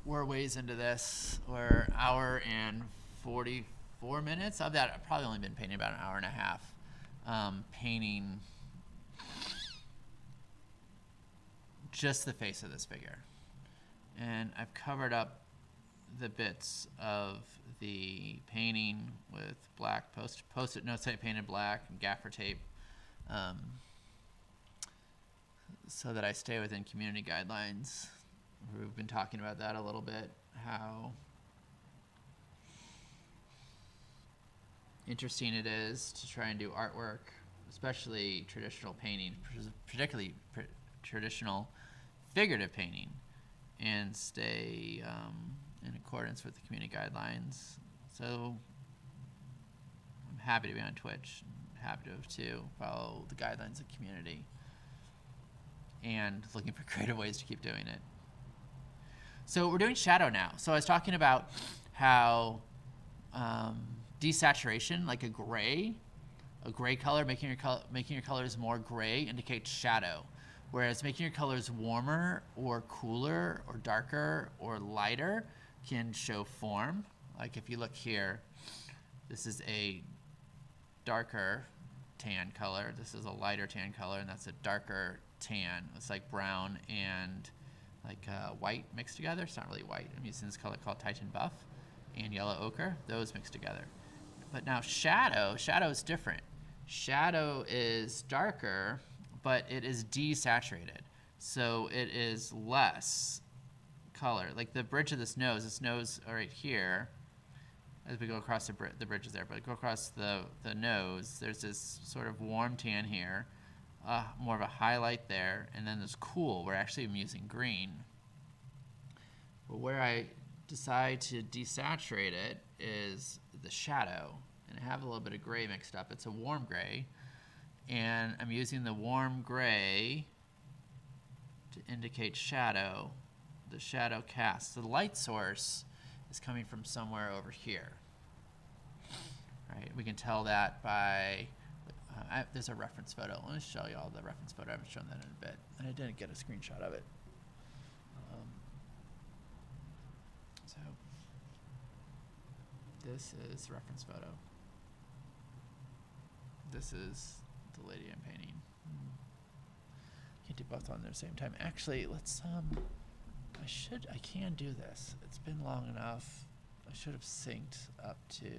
We're ways into this. We're an hour and 44 minutes. Of that, I've probably only been painting about an hour and a half. Painting just the face of this figure. And I've covered up the bits of the painting with black post-it notes I painted black and gaffer tape, so that I stay within community guidelines. We've been talking about that a little bit, how interesting it is to try and do artwork, especially traditional painting, particularly traditional figurative painting, and stay in accordance with the community guidelines. So I'm happy to be on Twitch, happy to follow the guidelines of the community, and looking for creative ways to keep doing it. So we're doing shadow now. So I was talking about how desaturation, like a gray color, making your colors more gray indicates shadow, whereas making your colors warmer or cooler or darker or lighter can show form. Like if you look here, this is a darker tan color. This is a lighter tan color, and that's a darker tan. It's like brown and like white mixed together. It's not really white. I'm using this color called Titan Buff, and yellow ochre. Those mixed together. But now shadow is different. Shadow is darker, but it is desaturated. So it is less color. Like the bridge of this nose right here, as we go across the bridges there, but go across the nose, there's this sort of warm tan here, more of a highlight there, and then this cool, where actually I'm using green. But where I decide to desaturate it is the shadow, and I have a little bit of gray mixed up. It's a warm gray, and I'm using the warm gray to indicate shadow, the shadow cast. So the light source is coming from somewhere over here. Right? We can tell that by there's a reference photo. Let me show you all the reference photo. I haven't shown that in a bit, and I didn't get a screenshot of it. So This is reference photo. This is the lady I'm painting. Can't do both on there at the same time. Actually, let's I can do this. It's been long enough. I should have synced up to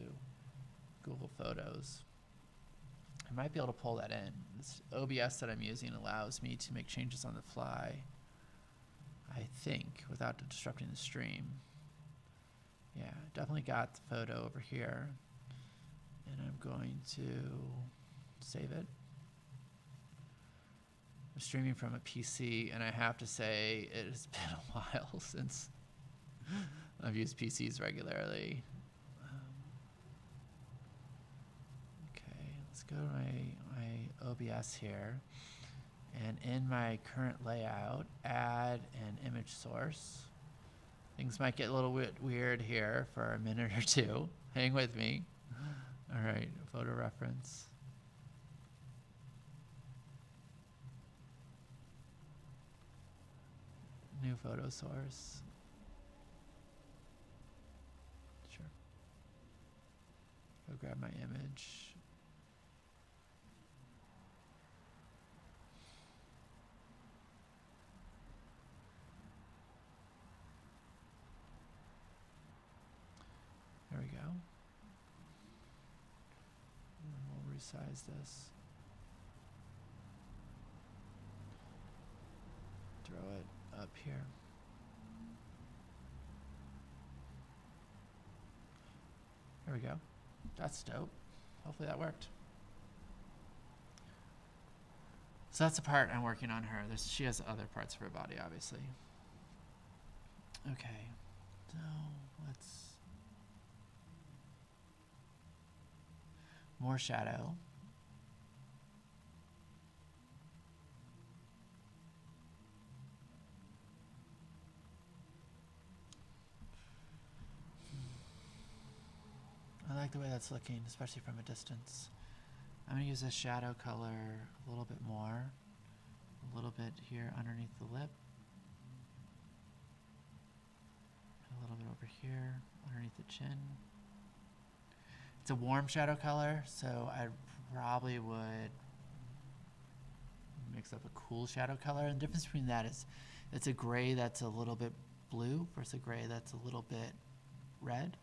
Google Photos. I might be able to pull that in. This OBS that I'm using allows me to make changes on the fly, I think, without disrupting the stream. Yeah, definitely got the photo over here. And I'm going to save it. I'm streaming from a PC, and I have to say it has been a while since I've used PCs regularly. Okay, let's go to my OBS here. And in my current layout, add an image source. Things might get a little bit weird here for a minute or two. Hang with me. All right, photo reference. New photo source. Sure. Go grab my image. There we go. And we'll resize this. Throw it up here. There we go. That's dope. Hopefully that worked. So that's the part I'm working on her. She has other parts of her body, obviously. Okay. So let's... More shadow. I like the way that's looking, especially from a distance. I'm going to use this shadow color a little bit more. A little bit here underneath the lip. A little bit over here underneath the chin. It's a warm shadow color, so I probably would mix up a cool shadow color. And the difference between that is it's a gray that's a little bit blue versus a gray that's a little bit red.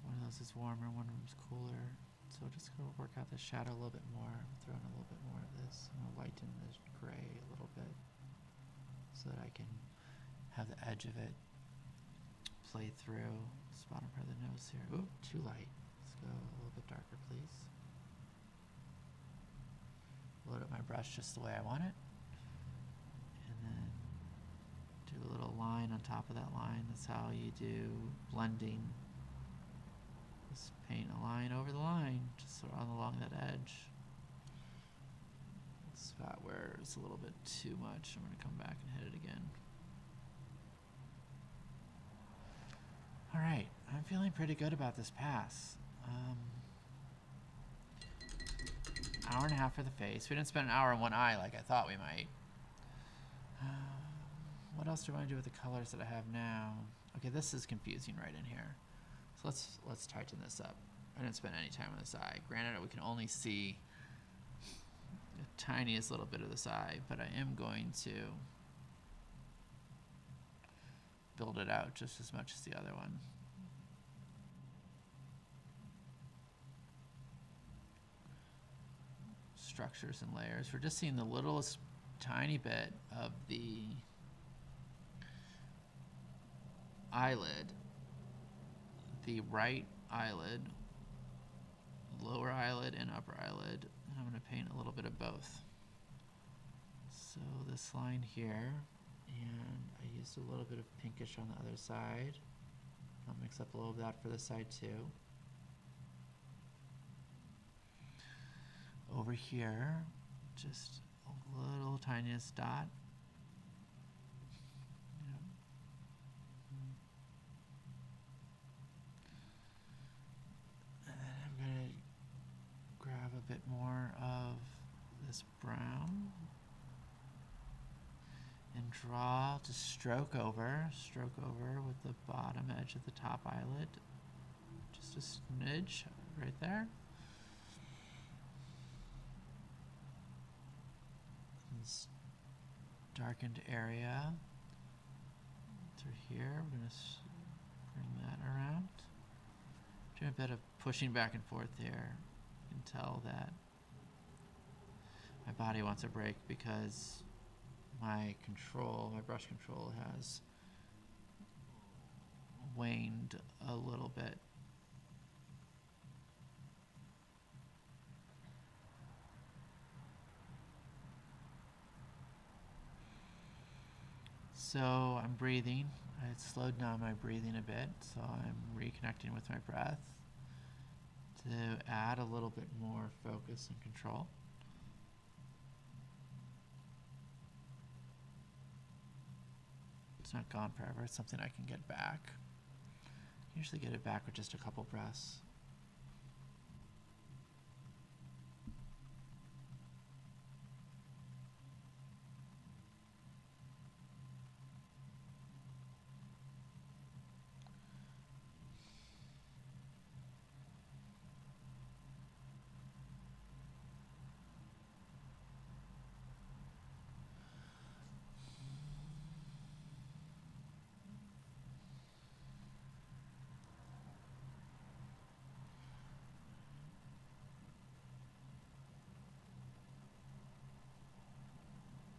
One of those is warmer, one of them is cooler. So just go work out the shadow a little bit more. Throw in a little bit more of this. I'm gonna lighten this gray a little bit so that I can have the edge of it play through. This bottom part of the nose here. Ooh, too light. Let's go a little bit darker, please. Load up my brush just the way I want it. And then do a little line on top of that line. That's how you do blending. Just paint a line over the line, just sort of along that edge. This spot where it's a little bit too much, I'm going to come back and hit it again. All right, I'm feeling pretty good about this pass. Hour and a half for the face. We didn't spend an hour on one eye like I thought we might. What else do I want to do with the colors that I have now? Okay, this is confusing right in here. So let's tighten this up. I didn't spend any time on this eye. Granted, we can only see the tiniest little bit of this eye, but I am going to build it out just as much as the other one. Structures and layers. We're just seeing the littlest tiny bit of the eyelid, the right eyelid, lower eyelid and upper eyelid, and I'm going to paint a little bit of both. So this line here, and I used a little bit of pinkish on the other side. I'll mix up a little of that for this side too. Over here, just a little tiniest dot. And then I'm going to grab a bit more of this brown and draw, just stroke over with the bottom edge of the top eyelid. Just a smidge right there. This darkened area through here. We're going to bring that around. Doing a bit of pushing back and forth here. You can tell that my body wants a break because my brush control has waned a little bit. So I'm breathing. I had slowed down my breathing a bit, so I'm reconnecting with my breath to add a little bit more focus and control. It's not gone forever. It's something I can get back. Usually get it back with just a couple breaths.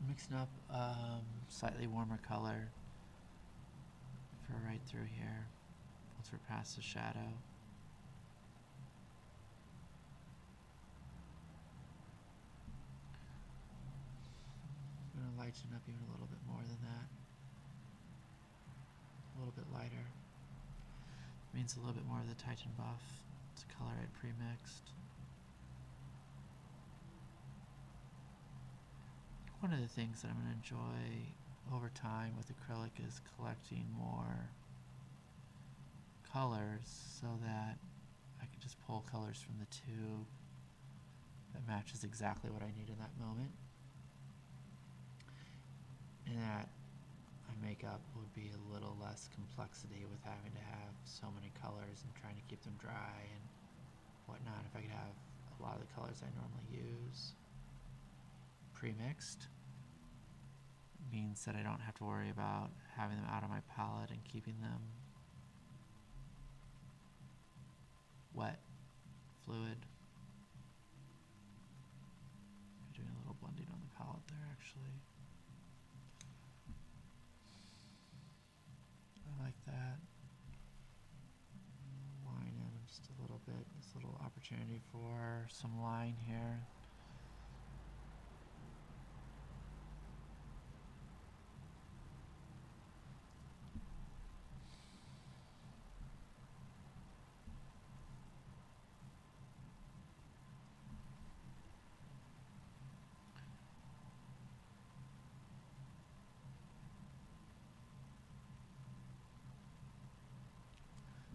Mixing up slightly warmer color for right through here once we're past the shadow. I'm going to lighten up even a little bit more than that. A little bit lighter. Means a little bit more of the Titan buff. It's a color I pre-mixed. One of the things that I'm going to enjoy over time with acrylic is collecting more colors so that I can just pull colors from the tube that matches exactly what I need in that moment. And that my makeup would be a little less complexity with having to have so many colors and trying to keep them dry and whatnot. If I could have a lot of the colors I normally use pre-mixed, means that I don't have to worry about having them out of my palette and keeping them wet, fluid. I'm doing a little blending on the palette there actually. I like that. Line in just a little bit. This little opportunity for some line here.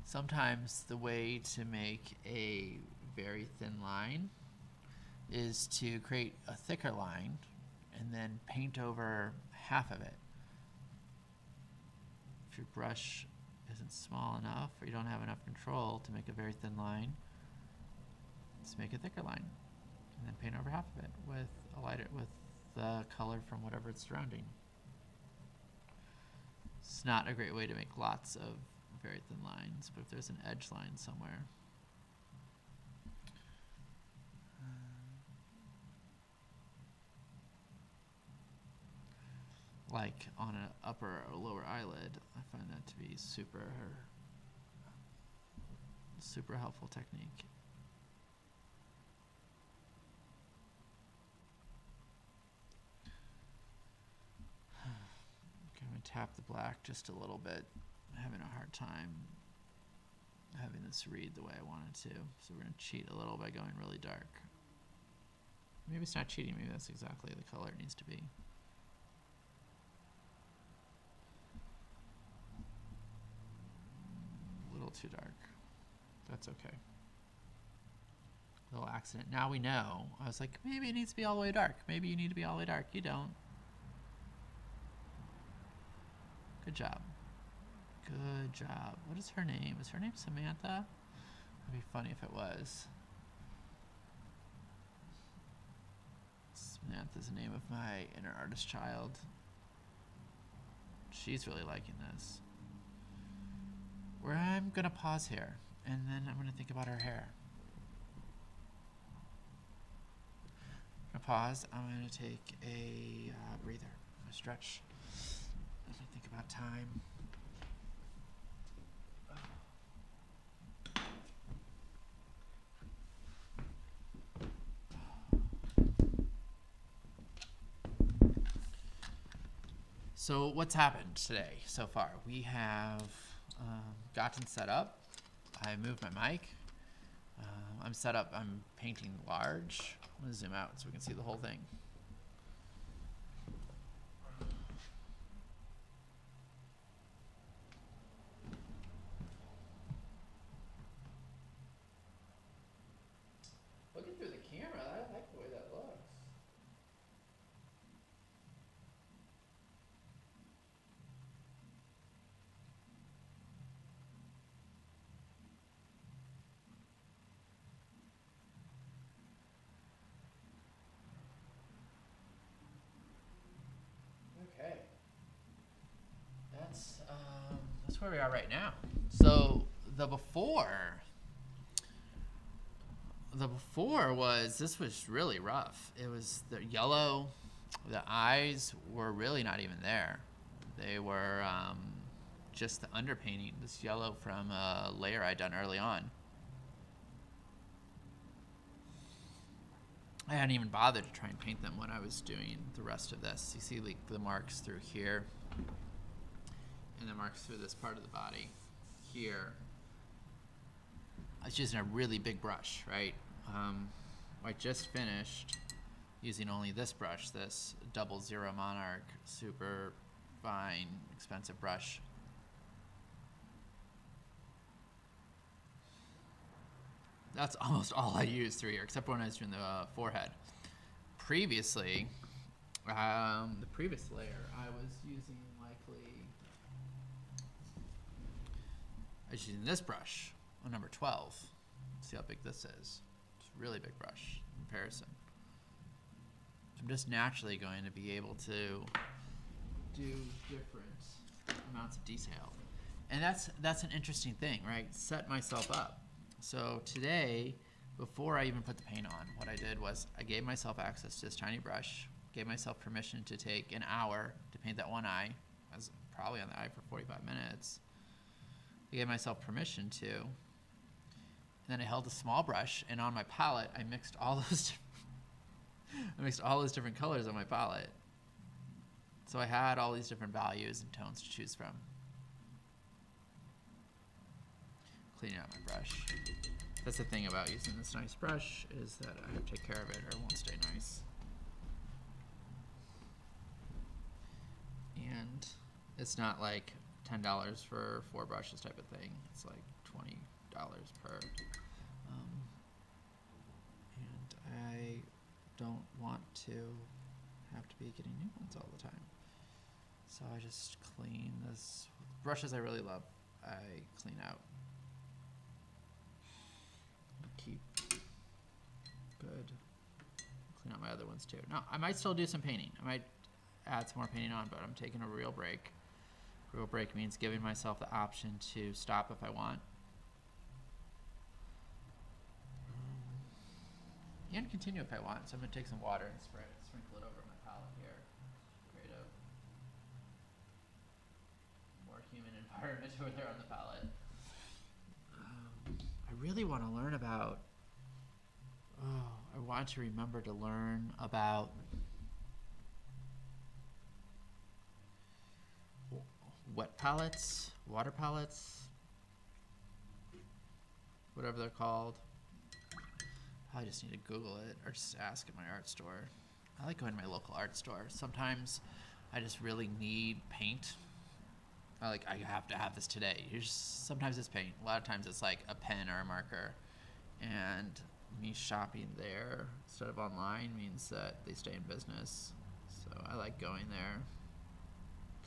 Sometimes the way to make a very thin line is to create a thicker line and then paint over half of it. If your brush isn't small enough or you don't have enough control to make a very thin line, just make a thicker line and then paint over half of it with the color from whatever it's surrounding. It's not a great way to make lots of very thin lines, but if there's an edge line somewhere. Like on an upper or lower eyelid, I find that to be super helpful technique. Okay, I'm going to tap the black just a little bit. I'm having a hard time having this read the way I want it to. So we're going to cheat a little by going really dark. Maybe it's not cheating, maybe that's exactly the color it needs to be. A little too dark. That's okay. Little accident. Now we know. I was like, maybe it needs to be all the way dark. Maybe you need to be all the way dark. You don't. Good job. Good job. What is her name? Is her name Samantha? It'd be funny if it was. Samantha's the name of my inner artist child. She's really liking this. Where I'm gonna pause here, and then I'm gonna think about her hair. I'm gonna pause. I'm gonna take a breather, a stretch. I'm gonna think about time. So what's happened today so far? We have gotten set up. I moved my mic. I'm set up. I'm painting large. I'm going to zoom out so we can see the whole thing. Looking through the camera, I like the way that looks. Okay. That's where we are right now. So the before was, this was really rough. It was the yellow, the eyes were really not even there. They were just the underpainting, this yellow from a layer I'd done early on. I hadn't even bothered to try and paint them when I was doing the rest of this. You see like the marks through here, and the marks through this part of the body here. I was using a really big brush, right? I just finished using only this brush, this 00 Monarch, super fine, expensive brush. That's almost all I used through here, except when I was doing the forehead. Previously, the previous layer, I was using using this brush, on number 12. See how big this is. It's a really big brush in comparison. So I'm just naturally going to be able to do different amounts of detail. And that's an interesting thing, right? Set myself up. So today, before I even put the paint on, what I did was I gave myself access to this tiny brush, gave myself permission to take an hour to paint that one eye. I was probably on the eye for 45 minutes. I gave myself permission to. And then I held a small brush, and on my palette, I mixed all those different colors on my palette. So I had all these different values and tones to choose from. Cleaning out my brush. That's the thing about using this nice brush, is that I have to take care of it or it won't stay nice. And it's not like $10 for 4 brushes type of thing. It's like $20 per. And I don't want to have to be getting new ones all the time. So I just clean this. Brushes I really love, I clean out. Keep good. Clean out my other ones too. Now, I might still do some painting. I might add some more painting on, but I'm taking a real break. Real break means giving myself the option to stop if I want. And continue if I want. So I'm going to take some water and sprinkle it over my palette here. Create a more human environment over there on the palette. I really want to learn about, I want to remember to learn about wet palettes, water palettes, whatever they're called. I just need to Google it or just ask at my art store. I like going to my local art store. Sometimes I just really need paint. I have to have this today. Sometimes it's paint. A lot of times it's like a pen or a marker. And me shopping there instead of online means that they stay in business. So I like going there.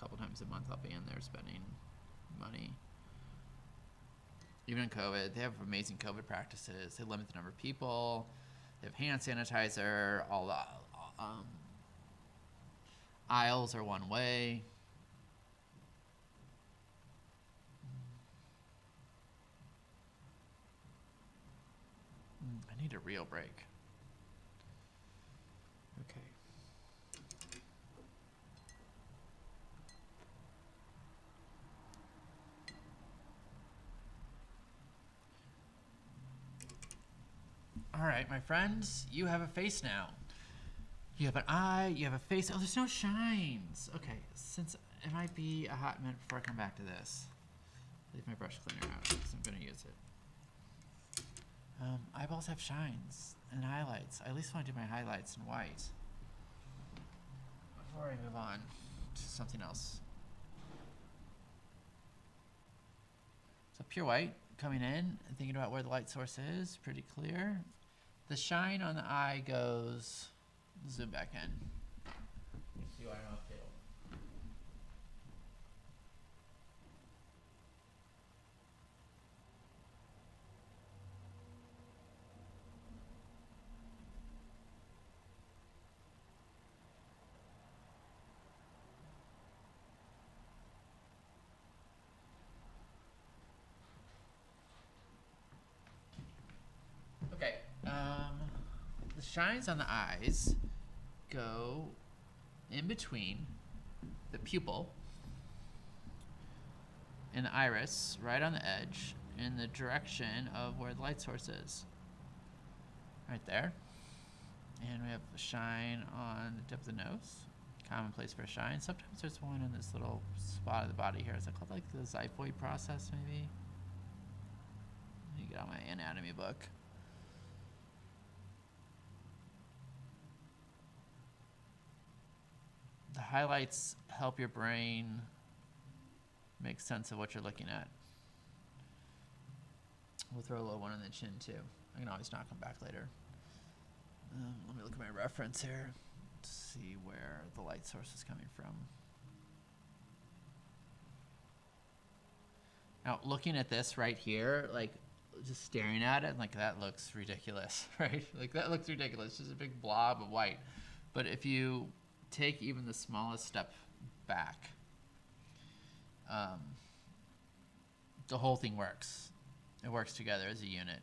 couple times a month I'll be in there spending money. Even in COVID, they have amazing COVID practices. They limit the number of people. They have hand sanitizer. All the aisles are one way. I need a real break. Okay. All right, my friends, you have a face now. You have an eye, you have a face. Oh, there's no shines. Okay, since it might be a hot minute before I come back to this, leave my brush cleaner out because I'm going to use it. Eyeballs have shines and highlights. I at least want to do my highlights in white before I move on to something else. So pure white coming in and thinking about where the light source is, pretty clear. The shine on the eye goes, zoom back in. You see what I'm up to. Okay, the shines on the eyes go in between the pupil and the iris, right on the edge, in the direction of where the light source is. Right there. And we have a shine on the tip of the nose. Common place for a shine. Sometimes there's one in this little spot of the body here. Is that called like the xiphoid process, maybe? Let me get out my anatomy book. The highlights help your brain make sense of what you're looking at. We'll throw a little one on the chin too. I can always knock them back later. Let me look at my reference here to see where the light source is coming from. Now, looking at this right here, like just staring at it, like that looks ridiculous, right? Like that looks ridiculous, just a big blob of white. But if you take even the smallest step back, the whole thing works. It works together as a unit.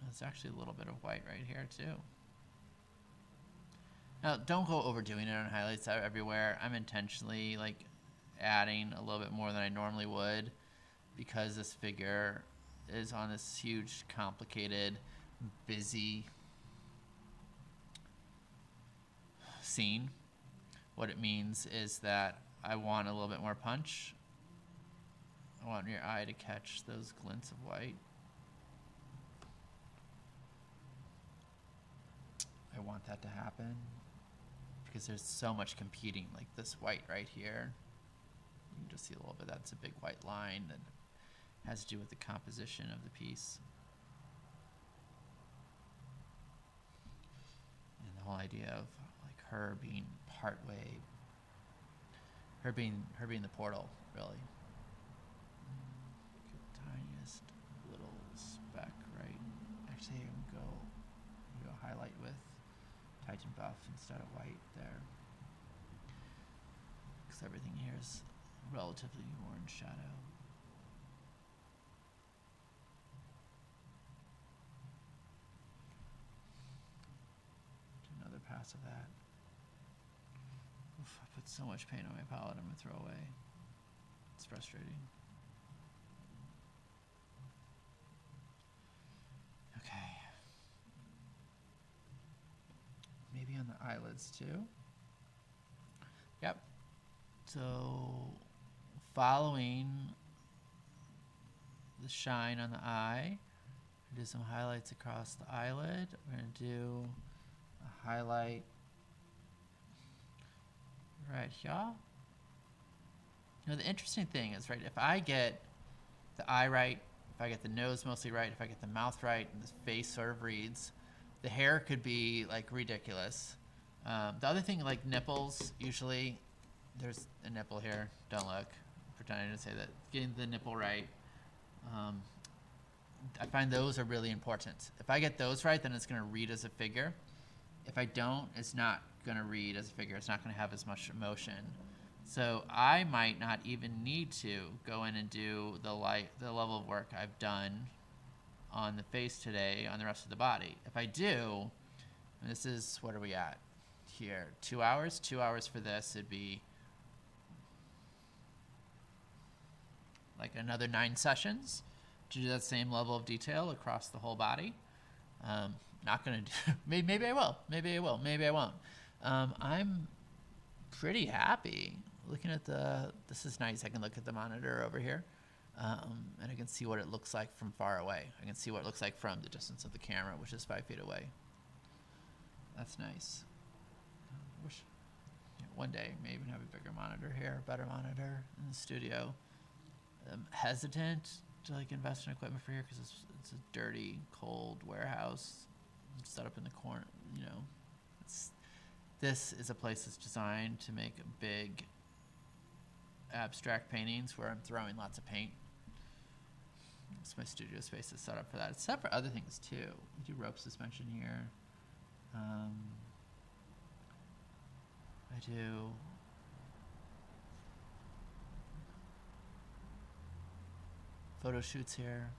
There's actually a little bit of white right here too. Now, don't go overdoing it on highlights everywhere. I'm intentionally like adding a little bit more than I normally would because this figure is on this huge, complicated, busy scene. What it means is that I want a little bit more punch. I want your eye to catch those glints of white. I want that to happen because there's so much competing, like this white right here. You can just see a little bit, that's a big white line that has to do with the composition of the piece. And the whole idea of like her being partway, her being the portal, really. Tiniest little speck, right? Actually, I'm gonna go highlight with Titan buff instead of white there, because everything here is relatively orange shadow. Do another pass of that. Oof, I put so much paint on my palette I'm gonna throw away. It's frustrating. Okay. Maybe on the eyelids too. Yep. So following the shine on the eye, do some highlights across the eyelid. We're going to do a highlight right here. Now the interesting thing is, right, if I get the eye right, if I get the nose mostly right, if I get the mouth right, and the face sort of reads, the hair could be like ridiculous. The other thing, like nipples, usually there's a nipple here. Don't look. Pretending to say that. Getting the nipple right. I find those are really important. If I get those right, then it's going to read as a figure. If I don't, it's not going to read as a figure. It's not going to have as much emotion. So I might not even need to go in and do the level of work I've done on the face today on the rest of the body. If I do, and this is, what are we at here? 2 hours? 2 hours for this, it'd be like another 9 sessions to do that same level of detail across the whole body. Not gonna do, maybe I will, maybe I will, maybe I won't. I'm pretty happy looking at this is nice. I can look at the monitor over here. And I can see what it looks like from far away. I can see what it looks like from the distance of the camera, which is 5 feet away. That's nice. Wish one day maybe even have a bigger monitor here, a better monitor in the studio. I'm hesitant to like invest in equipment for here because it's a dirty, cold warehouse set up in the corner. You know, this is a place that's designed to make big abstract paintings where I'm throwing lots of paint. So my studio space is set up for that. It's set up for other things too. We do rope suspension here. I do photo shoots here.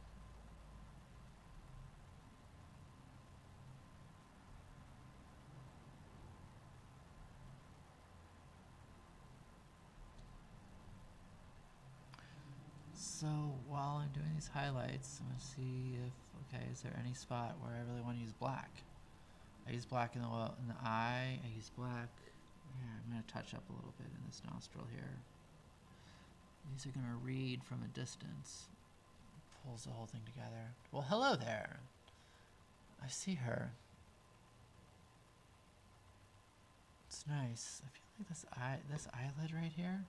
So while I'm doing these highlights, I'm going to see if, okay, is there any spot where I really want to use black? I use black in the eye. I use black. Yeah, I'm going to touch up a little bit in this nostril here. These are going to read from a distance. Pulls the whole thing together. Well, hello there. I see her. It's nice. I feel like this eyelid right here,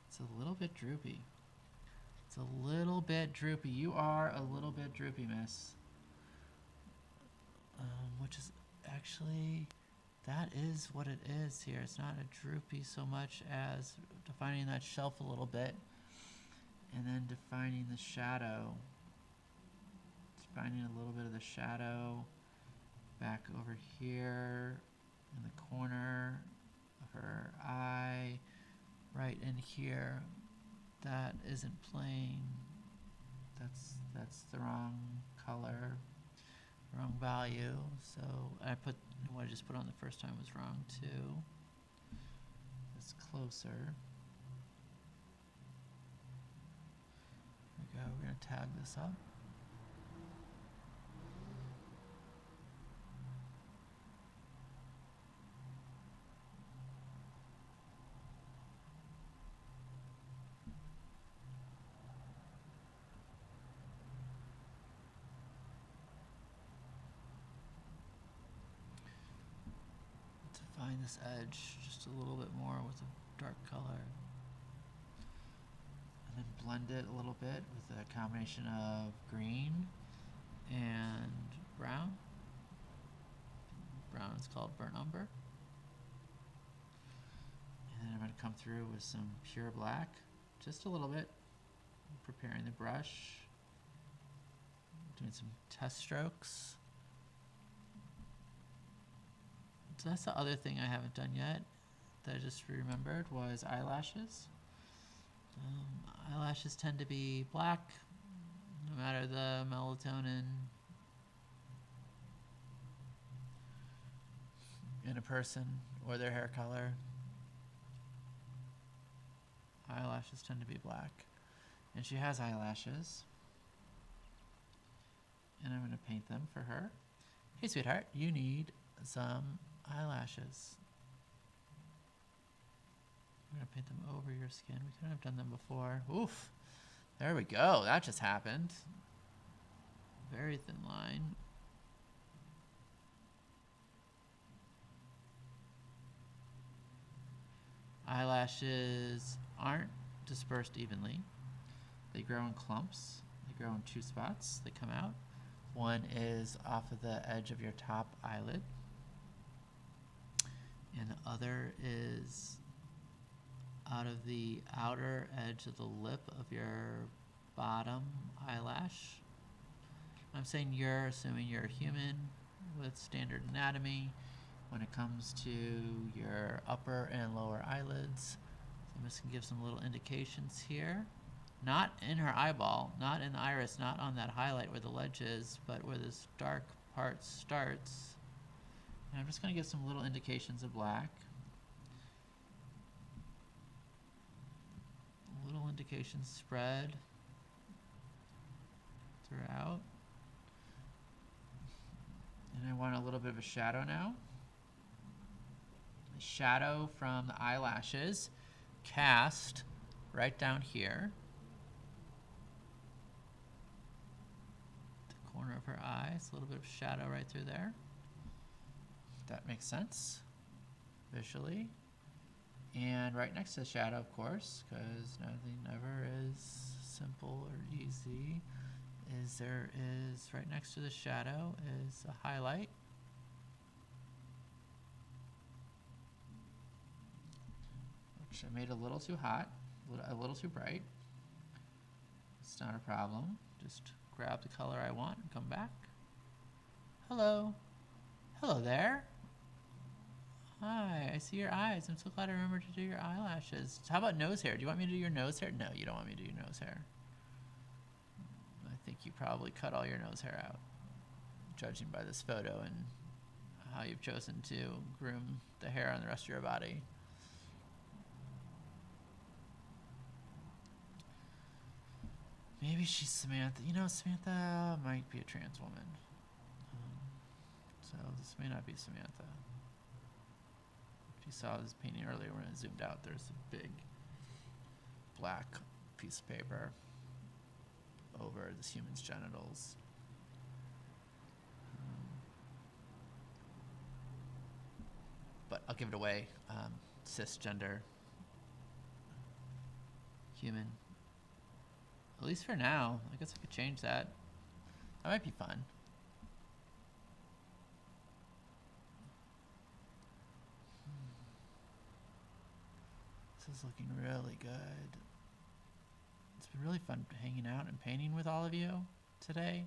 it's a little bit droopy. It's a little bit droopy. You are a little bit droopy, miss. Which is actually, that is what it is here. It's not a droopy so much as defining that shelf a little bit and then defining the shadow. Defining a little bit of the shadow back over here in the corner of her eye, right in here. That isn't playing. That's the wrong color, wrong value. So I put what I just put on the first time was wrong too. It's closer. There we go. We're gonna tag this up. Define this edge just a little bit more with a dark color. And then blend it a little bit with a combination of green and brown. Brown is called burnt umber. And then I'm going to come through with some pure black, just a little bit. Preparing the brush. Doing some test strokes. So that's the other thing I haven't done yet that I just remembered was eyelashes. Eyelashes tend to be black, no matter the melatonin in a person or their hair color. Eyelashes tend to be black. And she has eyelashes. And I'm going to paint them for her. Hey, sweetheart, you need some eyelashes. I'm going to paint them over your skin. We couldn't have done them before. Oof. There we go. That just happened. Very thin line. Eyelashes aren't dispersed evenly. They grow in clumps. They grow in 2 spots. They come out. One is off of the edge of your top eyelid. And the other is out of the outer edge of the lip of your bottom eyelash. I'm saying you're, assuming you're a human with standard anatomy. When it comes to your upper and lower eyelids, so I'm just gonna give some little indications here. Not in her eyeball, not in the iris, not on that highlight where the ledge is, but where this dark part starts. And I'm just gonna give some little indications of black. Little indications spread throughout. And I want a little bit of a shadow now. The shadow from the eyelashes cast right down here. The corner of her eyes, a little bit of shadow right through there. If that makes sense visually. And right next to the shadow, of course, because nothing ever is simple or easy, is there is right next to the shadow is a highlight. Which I made a little too hot, a little too bright. It's not a problem. Just grab the color I want and come back. Hello. Hello there. Hi, I see your eyes. I'm so glad I remembered to do your eyelashes. How about nose hair? Do you want me to do your nose hair? No, you don't want me to do your nose hair. I think you probably cut all your nose hair out, judging by this photo and how you've chosen to groom the hair on the rest of your body. Maybe she's Samantha. You know, Samantha might be a trans woman. So this may not be Samantha. If you saw this painting earlier when it zoomed out, there's a big black piece of paper over this human's genitals. But I'll give it away. Cisgender human. At least for now. I guess I could change that. That might be fun. This is looking really good. It's been really fun hanging out and painting with all of you today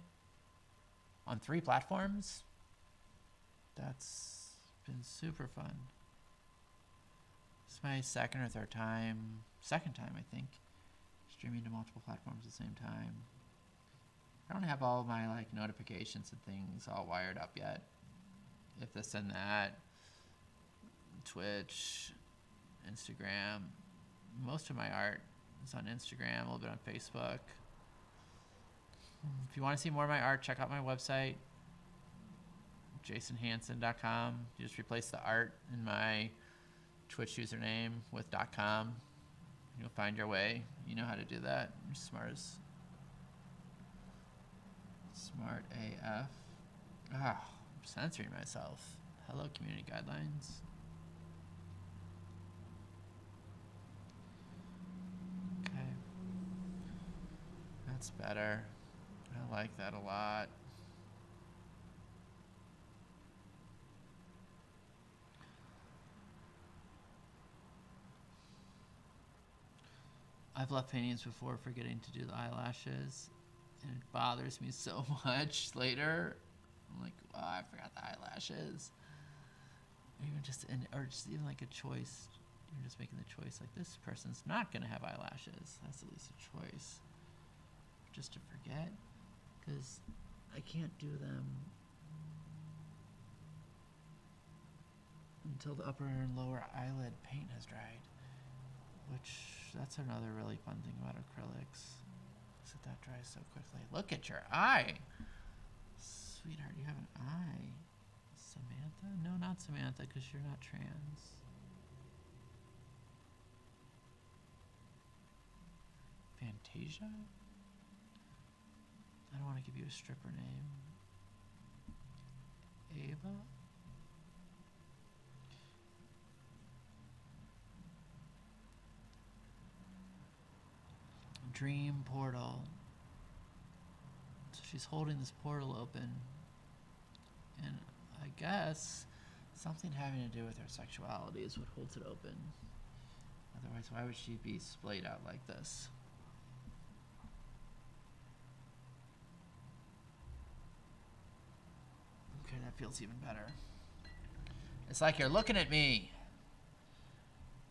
on 3 platforms. That's been super fun. It's my second or third time, second time I think, streaming to multiple platforms at the same time. I don't have all of my like notifications and things all wired up yet. If this and that, Twitch, Instagram. Most of my art is on Instagram, a little bit on Facebook. If you want to see more of my art, check out my website, jasonhansen.com. You just replace the art in my Twitch username with .com. You'll find your way. You know how to do that. You're smart AF. I'm censoring myself. Hello, community guidelines. Okay. That's better. I like that a lot. I've left paintings before forgetting to do the eyelashes, and it bothers me so much later. I'm like, oh, I forgot the eyelashes. Or even just even like a choice. You're just making the choice like this person's not gonna have eyelashes. That's at least a choice. Just to forget, because I can't do them until the upper and lower eyelid paint has dried. That's another really fun thing about acrylics, is that dries so quickly. Look at your eye. Sweetheart, you have an eye. Samantha? No, not Samantha, because you're not trans. Fantasia? I don't want to give you a stripper name. Ava? Dream portal. So she's holding this portal open, and I guess something having to do with her sexuality is what holds it open. Otherwise, why would she be splayed out like this? Okay, that feels even better. It's like you're looking at me.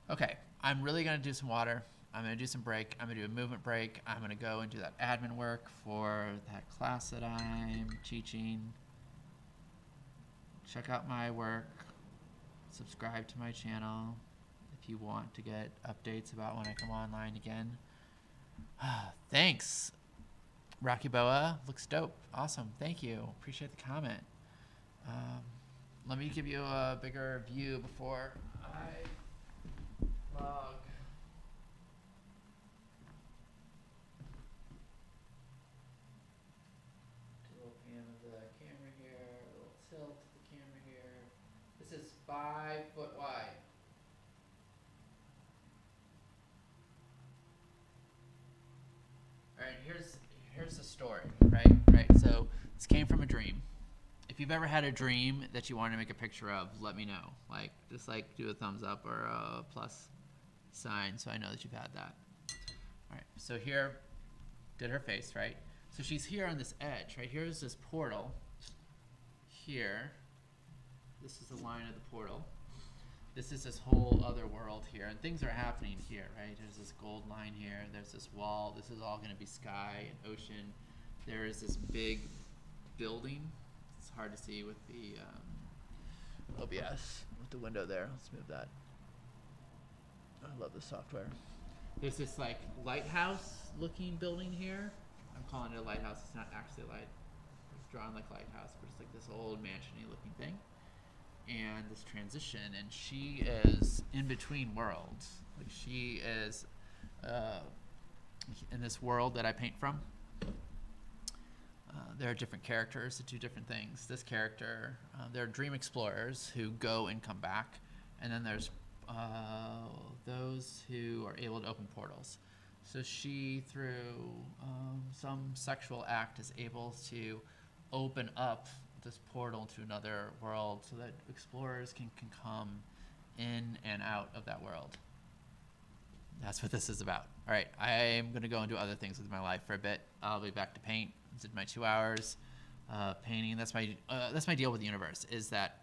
Okay, I'm really going to do some water. I'm going to do some break. I'm going to do a movement break. I'm going to go and do that admin work for that class that I'm teaching. Check out my work. Subscribe to my channel if you want to get updates about when I come online again. Thanks. Rocky Boa looks dope. Awesome. Thank you. Appreciate the comment. Let me give you a bigger view before I log. Do a little pan of the camera here, a little tilt of the camera here. This is 5 foot wide. All right, here's the story, right? So this came from a dream. If you've ever had a dream that you want to make a picture of, let me know. Like, just like do a thumbs up or a plus sign so I know that you've had that. All right, so here, did her face, right? So she's here on this edge, right? Here's this portal. Here, this is the line of the portal. This is this whole other world here, and things are happening here, right? There's this gold line here. There's this wall. This is all going to be sky and ocean. There is this big building. It's hard to see with the OBS, with the window there. Let's move that. I love this software. There's this like lighthouse-looking building here. I'm calling it a lighthouse. It's not actually a light. It's drawn like lighthouse, but it's like this old mansion-y looking thing. And this transition, and she is in between worlds. Like she is in this world that I paint from. There are different characters that do different things. This character, there are dream explorers who go and come back, and then there's those who are able to open portals. So she, through some sexual act, is able to open up this portal to another world so that explorers can come in and out of that world. That's what this is about. All right, I'm going to go and do other things with my life for a bit. I'll be back to paint. Did my 2 hours painting. That's my deal with the universe, is that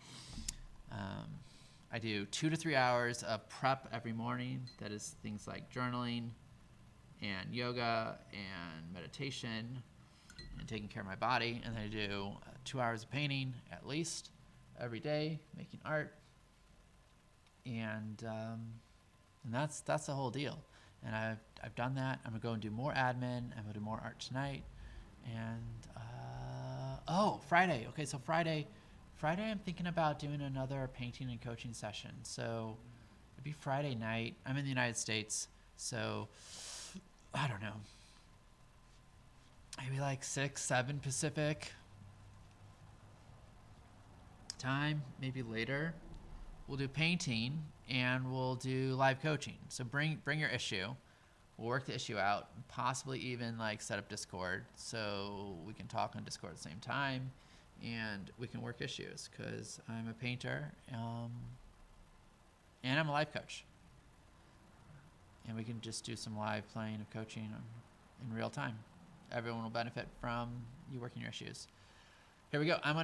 I do 2 to 3 hours of prep every morning. That is things like journaling and yoga and meditation and taking care of my body. And then I do 2 hours of painting at least every day, making art. And that's the whole deal. And I've done that. I'm gonna go and do more admin. I'm gonna do more art tonight. And Friday. Okay, so Friday I'm thinking about doing another painting and coaching session. So it'd be Friday night. I'm in the United States, so I don't know. Maybe like 6, 7 Pacific time, maybe later. We'll do painting and we'll do live coaching. So bring your issue. We'll work the issue out, possibly even like set up Discord so we can talk on Discord at the same time and we can work issues, because I'm a painter and I'm a life coach. And we can just do some live playing of coaching in real time. Everyone will benefit from you working your issues. Here we go. I'm going to